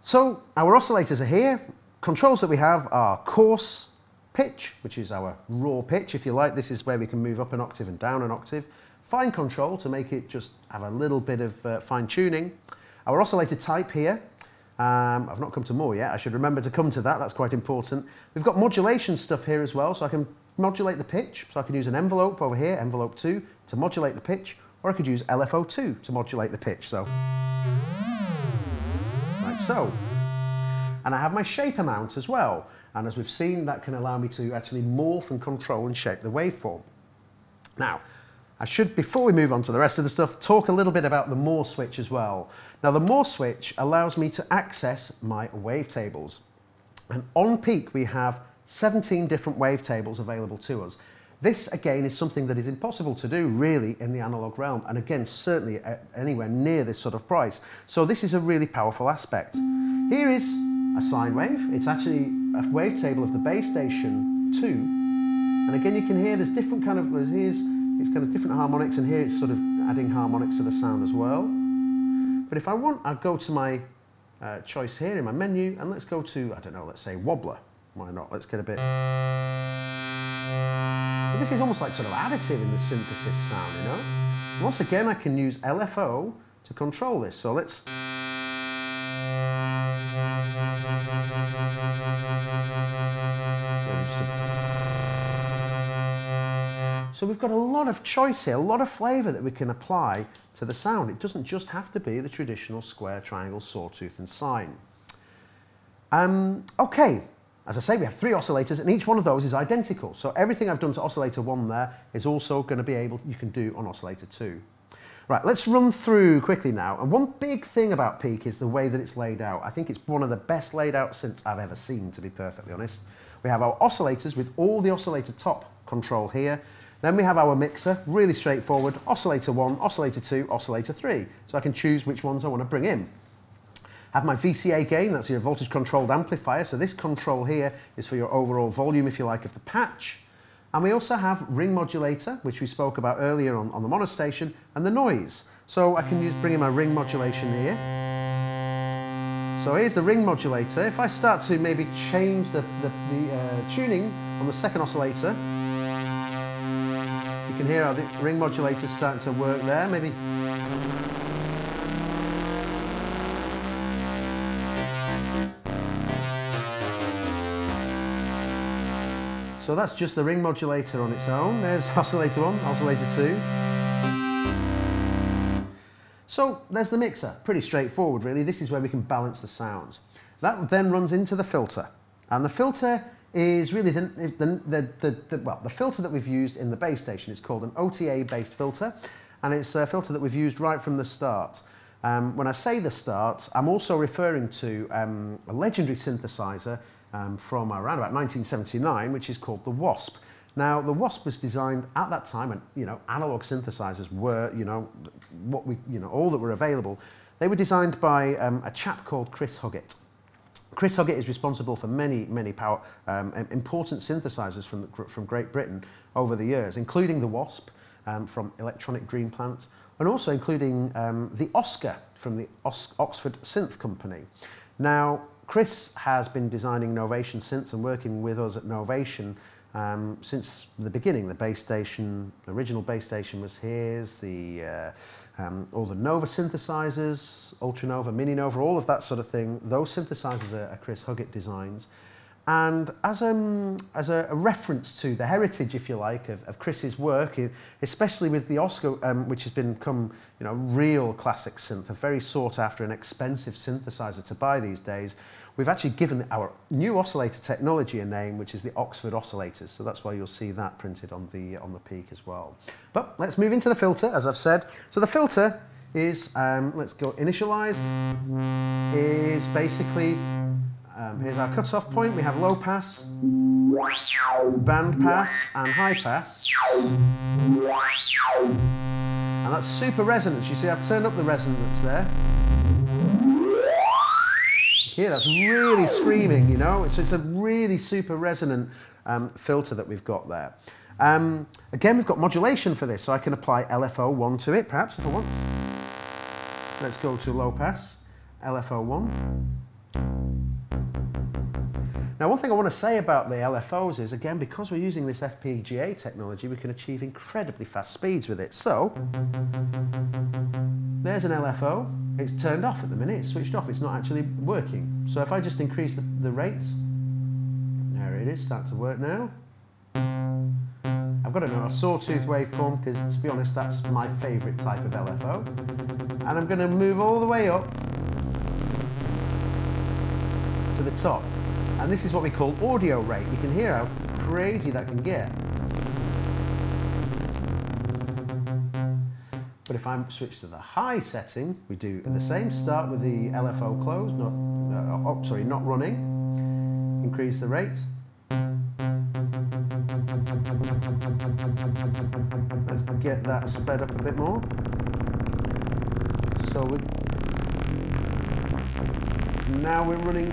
So our oscillators are here. Controls that we have are coarse pitch, which is our raw pitch, if you like. This is where we can move up an octave and down an octave. Fine control to make it just have a little bit of fine tuning. Our oscillator type here, I've not come to more yet. I should remember to come to that. That's quite important. We've got modulation stuff here as well, so I can modulate the pitch. So I can use an envelope over here, envelope 2, to modulate the pitch. Or I could use LFO2 to modulate the pitch, so. Like so. And I have my shape amount as well. And as we've seen, that can allow me to actually morph and control and shape the waveform. Now, I should, before we move on to the rest of the stuff, talk a little bit about the more switch as well. Now, the more switch allows me to access my wavetables. And on Peak, we have 17 different wavetables available to us. This, again, is something that is impossible to do, really, in the analog realm, and again, certainly anywhere near this sort of price. So this is a really powerful aspect. Here is a sine wave. It's actually a wavetable of the base station 2. And again, you can hear there's different kind of, here's it's kind of different harmonics, and here it's sort of adding harmonics to the sound as well. But if I want, I'll go to my choice here in my menu, and let's go to, I don't know, let's say wobbler. Why not? Let's get a bit... But this is almost like sort of additive in the synthesis sound, you know? Once again, I can use LFO to control this. So let's... So we've got a lot of choice here, a lot of flavour that we can apply to the sound. It doesn't just have to be the traditional square, triangle, sawtooth and sine. Okay, as I say, we have 3 oscillators, and each one of those is identical. So everything I've done to oscillator 1 there is also going to be able, you can do on oscillator 2. Right, let's run through quickly now. And one big thing about Peak is the way that it's laid out. I think it's one of the best laid out synths I've ever seen, to be perfectly honest. We have our oscillators with all the oscillator top control here. Then we have our mixer, really straightforward, oscillator 1, oscillator 2, oscillator 3. So I can choose which ones I want to bring in. I have my VCA gain, that's your voltage controlled amplifier. So this control here is for your overall volume, if you like, of the patch. And we also have ring modulator, which we spoke about earlier on the mono station, and the noise. So I can bring in my ring modulation here. So here's the ring modulator. If I start to maybe change the tuning on the second oscillator, you can hear how the ring modulator is starting to work there. Maybe. So that's just the ring modulator on its own. There's oscillator 1, oscillator 2. So there's the mixer, pretty straightforward really. This is where we can balance the sounds. That then runs into the filter. And the filter is really the filter that we've used in the base station. It's called an OTA-based filter, and it's a filter that we've used right from the start. When I say the start, I'm also referring to a legendary synthesizer from around about 1979, which is called the Wasp. Now, the Wasp was designed at that time, and analog synthesizers were, all that were available. They were designed by a chap called Chris Huggett. Chris Huggett is responsible for many, many important synthesizers from Great Britain over the years, including the Wasp from Electronic Dream Plant, and also including the Oscar from the Oxford Synth Company. Now, Chris has been designing Novation synths and working with us at Novation since the beginning. The base station, the original base station was his, all the Nova synthesizers, Ultra Nova, Mini Nova, all of that sort of thing. Those synthesizers are Chris Huggett designs. And as a reference to the heritage, if you like, of Chris's work, especially with the Oscar, which has become real classic synth, a very sought after and expensive synthesizer to buy these days, we've actually given our new oscillator technology a name, which is the Oxford Oscillators. So that's why you'll see that printed on the Peak as well. But let's move into the filter, as I've said. So the filter is, let's go initialized, is basically, here's our cutoff point. We have low pass, band pass, and high pass. And that's super resonance. You see, I've turned up the resonance there. Here, that's really screaming, So it's a really super resonant filter that we've got there. Again, we've got modulation for this, so I can apply LFO1 to it, perhaps, if I want. Let's go to low pass, LFO1. Now, one thing I want to say about the LFOs is, again, because we're using this FPGA technology, we can achieve incredibly fast speeds with it. So, there's an LFO. It's turned off at the minute. It's switched off. It's not actually working. So if I just increase the rate, there it is, start to work now. I've got a sawtooth waveform because, to be honest, that's my favourite type of LFO. And I'm going to move all the way up to the top. And this is what we call audio rate. You can hear how crazy that can get. But if I switch to the high setting, we do the same. Start with the LFO closed, not running. Increase the rate. Let's get that sped up a bit more. So now we're running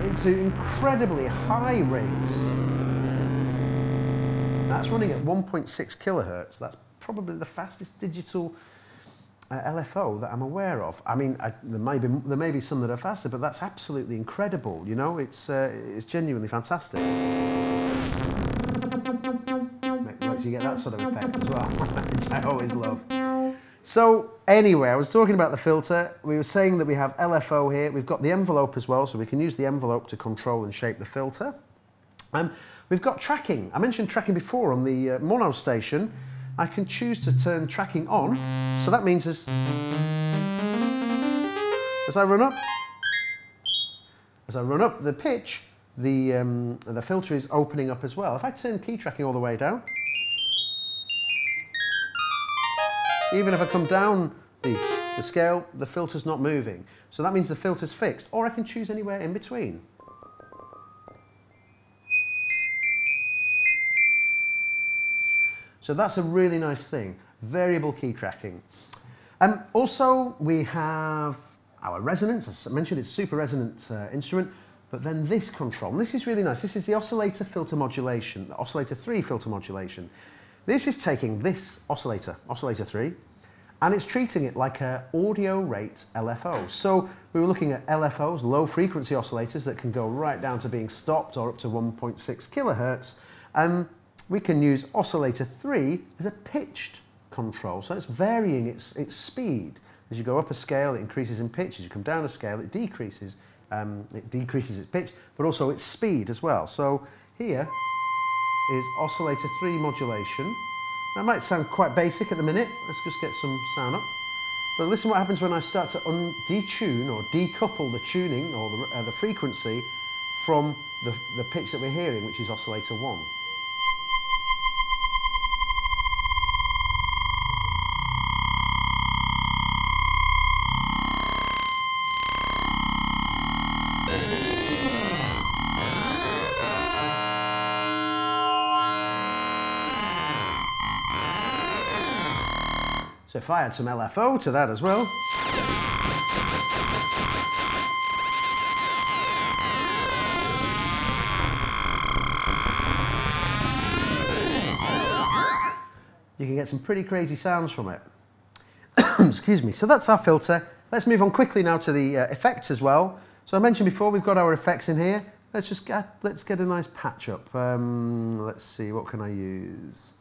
into incredibly high rates. That's running at 1.6 kilohertz. That's probably the fastest digital LFO that I'm aware of. I mean, there may be some that are faster, but that's absolutely incredible. You know, it's genuinely fantastic. Lets you get that sort of effect as well, which I always love. So anyway, I was talking about the filter. We were saying that we have LFO here. We've got the envelope as well, so we can use the envelope to control and shape the filter. We've got tracking. I mentioned tracking before on the mono station. I can choose to turn tracking on, so that means as I run up the pitch, the filter is opening up as well. If I turn key tracking all the way down, even if I come down the scale, the filter's not moving. So that means the filter's fixed, or I can choose anywhere in between. So that's a really nice thing, variable key tracking. Also, we have our resonance. As I mentioned, it's super resonant instrument, but then this control, and this is really nice. This is the oscillator filter modulation, the Oscillator 3 filter modulation. This is taking this oscillator, Oscillator 3, and it's treating it like an audio rate LFO. So we were looking at LFOs, low frequency oscillators that can go right down to being stopped or up to 1.6 kilohertz. We can use Oscillator 3 as a pitched control. So it's varying its speed. As you go up a scale, it increases in pitch. As you come down a scale, it decreases its pitch, but also its speed as well. So here is Oscillator 3 modulation. That might sound quite basic at the minute. Let's just get some sound up. But listen what happens when I start to detune or decouple the tuning or the frequency from the pitch that we're hearing, which is Oscillator 1. So if I add some LFO to that as well, you can get some pretty crazy sounds from it. Excuse me. So that's our filter. Let's move on quickly now to the effects as well. So I mentioned before we've got our effects in here. Let's get a nice patch up. Let's see, what can I use?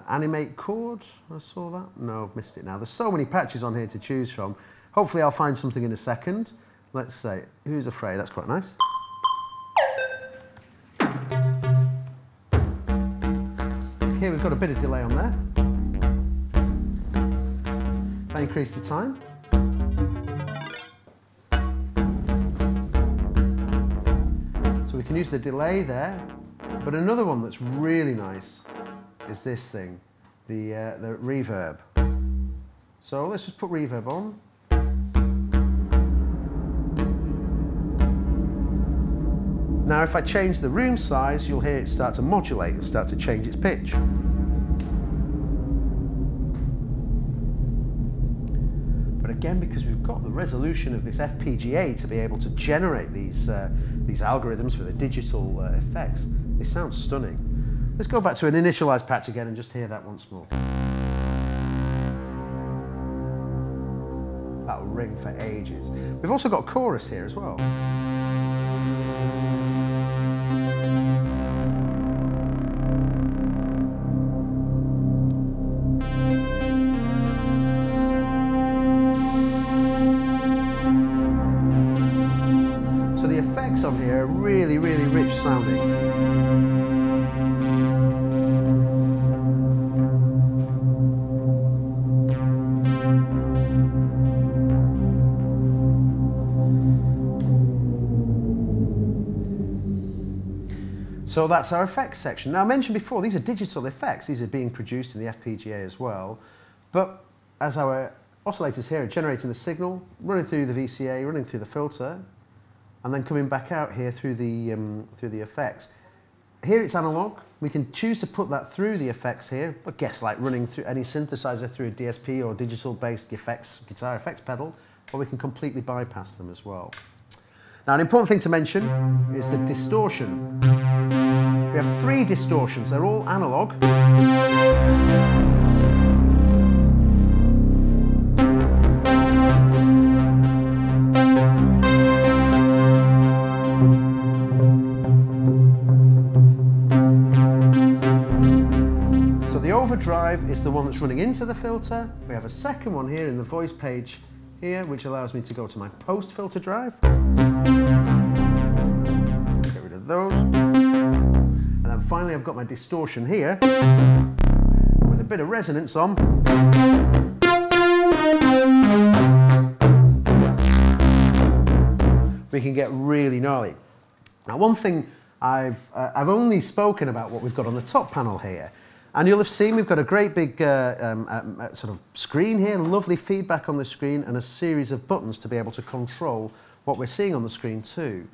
Animate chord, I saw that. No, I've missed it now. There's so many patches on here to choose from. Hopefully I'll find something in a second. Let's say, Who's Afraid? That's quite nice. Here we've got a bit of delay on there. If I increase the time. So we can use the delay there. But another one that's really nice is this thing, the reverb. So let's just put reverb on. Now if I change the room size, you'll hear it start to modulate and start to change its pitch. But again, because we've got the resolution of this FPGA to be able to generate these algorithms for the digital effects, they sound stunning. Let's go back to an initialized patch again and just hear that once more. That'll ring for ages. We've also got chorus here as well. So the effects on here are really, really rich sounding. So that's our effects section. Now I mentioned before, these are digital effects. These are being produced in the FPGA as well. But as our oscillators here are generating the signal, running through the VCA, running through the filter, and then coming back out here through the effects. Here it's analog. We can choose to put that through the effects here, I guess like running through any synthesizer through a DSP or digital-based effects, guitar effects pedal, or we can completely bypass them as well. Now an important thing to mention is the distortion. We have 3 distortions, they're all analog. So the overdrive is the one that's running into the filter. We have a second one here in the voice page here, which allows me to go to my post filter drive. Get rid of those. And then finally I've got my distortion here with a bit of resonance on. We can get really gnarly. Now one thing I've only spoken about what we've got on the top panel here, and you'll have seen we've got a great big sort of screen here, lovely feedback on the screen and a series of buttons to be able to control what we're seeing on the screen too.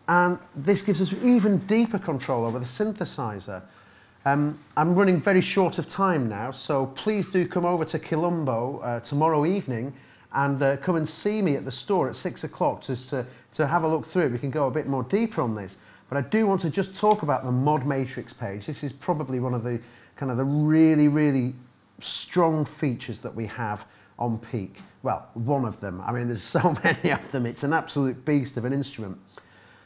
And this gives us even deeper control over the synthesizer. I'm running very short of time now, so please do come over to Quilombo tomorrow evening and come and see me at the store at 6 o'clock just to have a look through it. We can go a bit more deeper on this. But I do want to just talk about the mod matrix page. This is probably one of the kind of the really, really strong features that we have on Peak. Well, one of them. I mean, there's so many of them. It's an absolute beast of an instrument.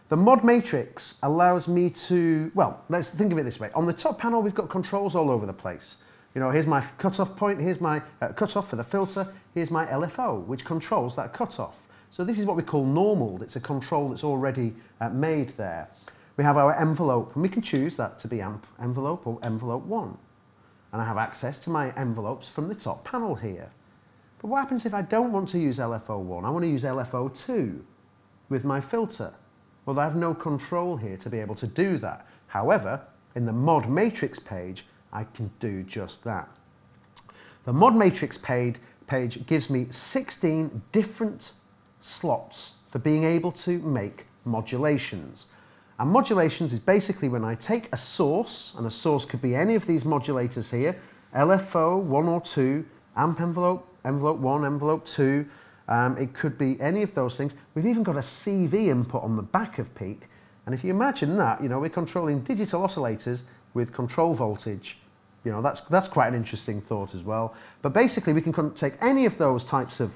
The mod matrix allows me to, well, let's think of it this way. On the top panel, we've got controls all over the place. You know, here's my cutoff point, here's my cutoff for the filter, here's my LFO, which controls that cutoff. So this is what we call normaled. It's a control that's already made there. We have our envelope, and we can choose that to be amp envelope or envelope 1. And I have access to my envelopes from the top panel here. But what happens if I don't want to use LFO1? I want to use LFO2 with my filter. Well, I have no control here to be able to do that. However, in the mod matrix page, I can do just that. The mod matrix page gives me 16 different slots for being able to make modulations. And modulations is basically when I take a source, and a source could be any of these modulators here, LFO 1 or 2, amp envelope, envelope 1, envelope 2, it could be any of those things. We've even got a CV input on the back of Peak, and if you imagine that, you know, we're controlling digital oscillators with control voltage. You know, that's quite an interesting thought as well. But basically we can take any of those types of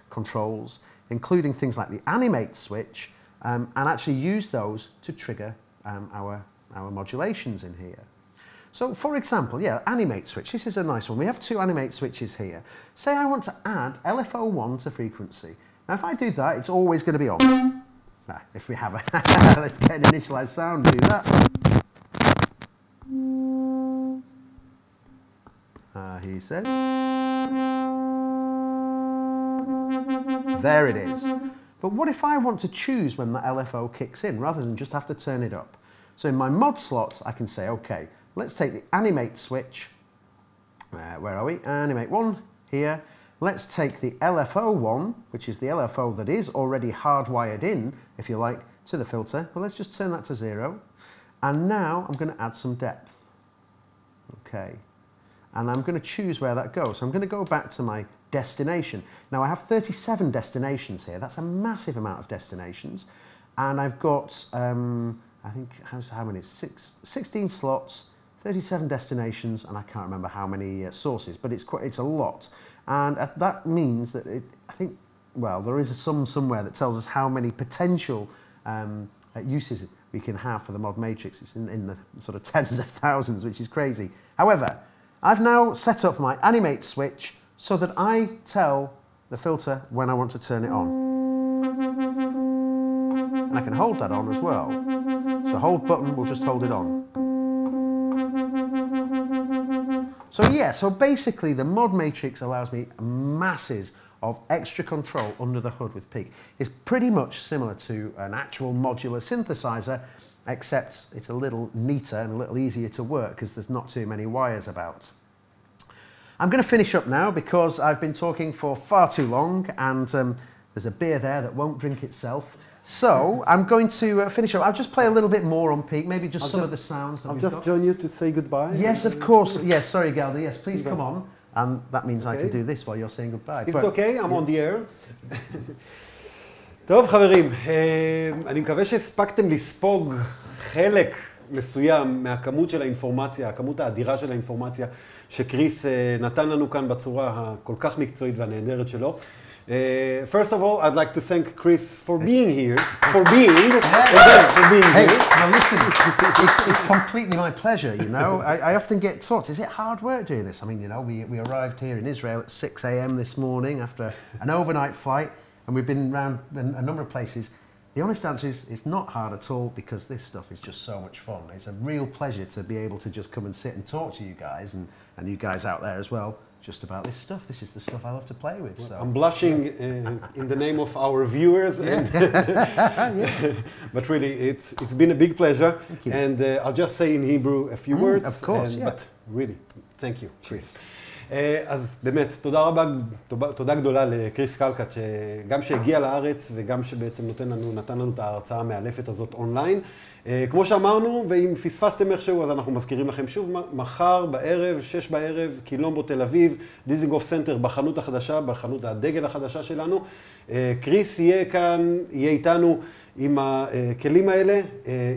controls, including things like the Animate Switch, and actually use those to trigger our modulations in here. So for example, yeah, Animate Switch, this is a nice one. We have 2 Animate Switches here. Say I want to add LFO1 to frequency. Now if I do that, it's always going to be on. Nah, if we have a, let's get an initialized sound and do that. He says. There it is. But what if I want to choose when the LFO kicks in, rather than just have to turn it up? So in my mod slots, I can say, okay, let's take the Animate Switch. Where are we? Animate 1, here. Let's take the LFO 1, which is the LFO that is already hardwired in, if you like, to the filter. Well, let's just turn that to 0. And now I'm going to add some depth. Okay. And I'm going to choose where that goes. So I'm going to go back to my destination. Now I have 37 destinations here. That's a massive amount of destinations. And I've got, I think, how many? 16 slots, 37 destinations, and I can't remember how many sources, but it's a lot. And that means that I think, well, there is a sum somewhere that tells us how many potential uses we can have for the mod matrix. It's in the sort of tens of thousands, which is crazy. However, I've now set up my Animate Switch so that I tell the filter when I want to turn it on. And I can hold that on as well. So hold button will just hold it on. So yeah, so basically the mod matrix allows me masses of extra control under the hood with Peak. It's pretty much similar to an actual modular synthesizer, except it's a little neater and a little easier to work because there's not too many wires about. I'm going to finish up now because I've been talking for far too long, and there's a beer there that won't drink itself. So I'm going to finish up. I'll just play a little bit more on Peak, maybe just some of the sounds that I'll just join you to say goodbye. Yes, of course. Yes, sorry, Gilder. Yes, please come on. And that means I can do this while you're saying goodbye. Is it okay? I'm on the air. טוב חברים, אני מקווה שהספקתם לספוג חלק מסוים מהכמות של האינפורמציה, הכמות האדירה של האינפורמציה שקריס נתן לנו כאן בצורה הכל כך מקצועית והנהדרת שלו. First of all, I'd like to thank Chris for being here, for being Hey, here. now listen, it's completely my pleasure, you know. I often get taught, is it hard work doing this? I mean, you know, we arrived here in Israel at 6 a.m. this morning after an overnight flight, and we've been around a number of places. The honest answer is it's not hard at all because this stuff is just so much fun. It's a real pleasure to be able to just come and sit and talk to you guys and you guys out there as well. Just about this stuff. This is the stuff I love to play with. So. I'm blushing in the name of our viewers, but really, it's been a big pleasure. Thank you. And I'll just say in Hebrew a few words. Of course, But really, thank you, Chris. אז באמת, תודה רבה, תודה גדולה לקריס קלקאט, שגם שהגיע לארץ וגם שבעצם נתן לנו את ההרצאה המאלפת הזאת אונליין. כמו שאמרנו, ואם פספסתם איכשהו, אז אנחנו מזכירים לכם שוב, מחר בערב, 6 בערב, קילומבו תל אביב, דיזינגוף סנטר בחנות החדשה, בחנות הדגל החדשה שלנו. קריס יהיה כאן, יהיה איתנו עם הכלים האלה,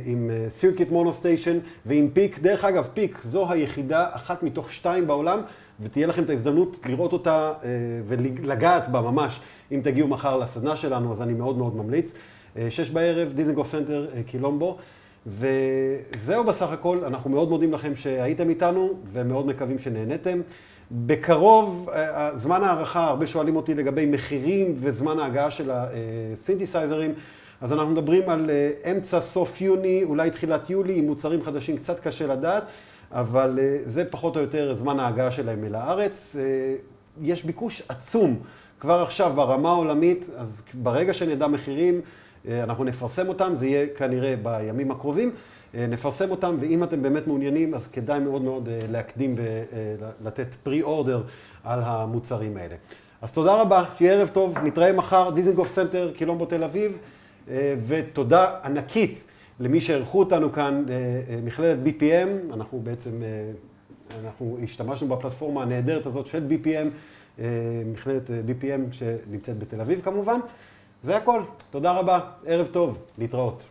עם Circuit Monostation ועם פיק. דרך אגב, פיק זו היחידה אחת מתוך 2 בעולם, ותהיה לכם את ההזדמנות לראות אותה ולגעת בה ממש, אם תגיעו מחר לסדנה שלנו, אז אני מאוד מאוד ממליץ. 6 בערב, דיזינגוף סנטר, קילומבו. וזהו בסך הכל, אנחנו מאוד מודים לכם שהייתם איתנו, ומאוד מקווים שנהנתם. בקרוב, זמן הערכה, הרבה שואלים אותי לגבי מחירים וזמן ההגעה של הסינת'יסייזרים, אז אנחנו מדברים על אמצע סוף יוני, אולי תחילת יולי, עם מוצרים חדשים קצת קשה לדעת, אבל זה פחות או יותר זמן ההגעה שלהם אל הארץ. יש ביקוש עצום כבר עכשיו ברמה העולמית, אז ברגע שנדע מחירים, אנחנו נפרסם אותם, זה יהיה כנראה בימים הקרובים, נפרסם אותם, ואם אתם באמת מעוניינים, אז כדאי מאוד מאוד להקדים ולתת פרי-אורדר על המוצרים האלה. אז תודה רבה, שיהיה ערב טוב, נתראה מחר, דיזינגוף סנטר, קילומבו תל אביב, ותודה ענקית למי שערכו אותנו כאן, מכללת BPM, אנחנו בעצם, השתמשנו בפלטפורמה הנהדרת הזאת של BPM, מכללת BPM שנמצאת בתל אביב כמובן. זה הכל, תודה רבה, ערב טוב, להתראות.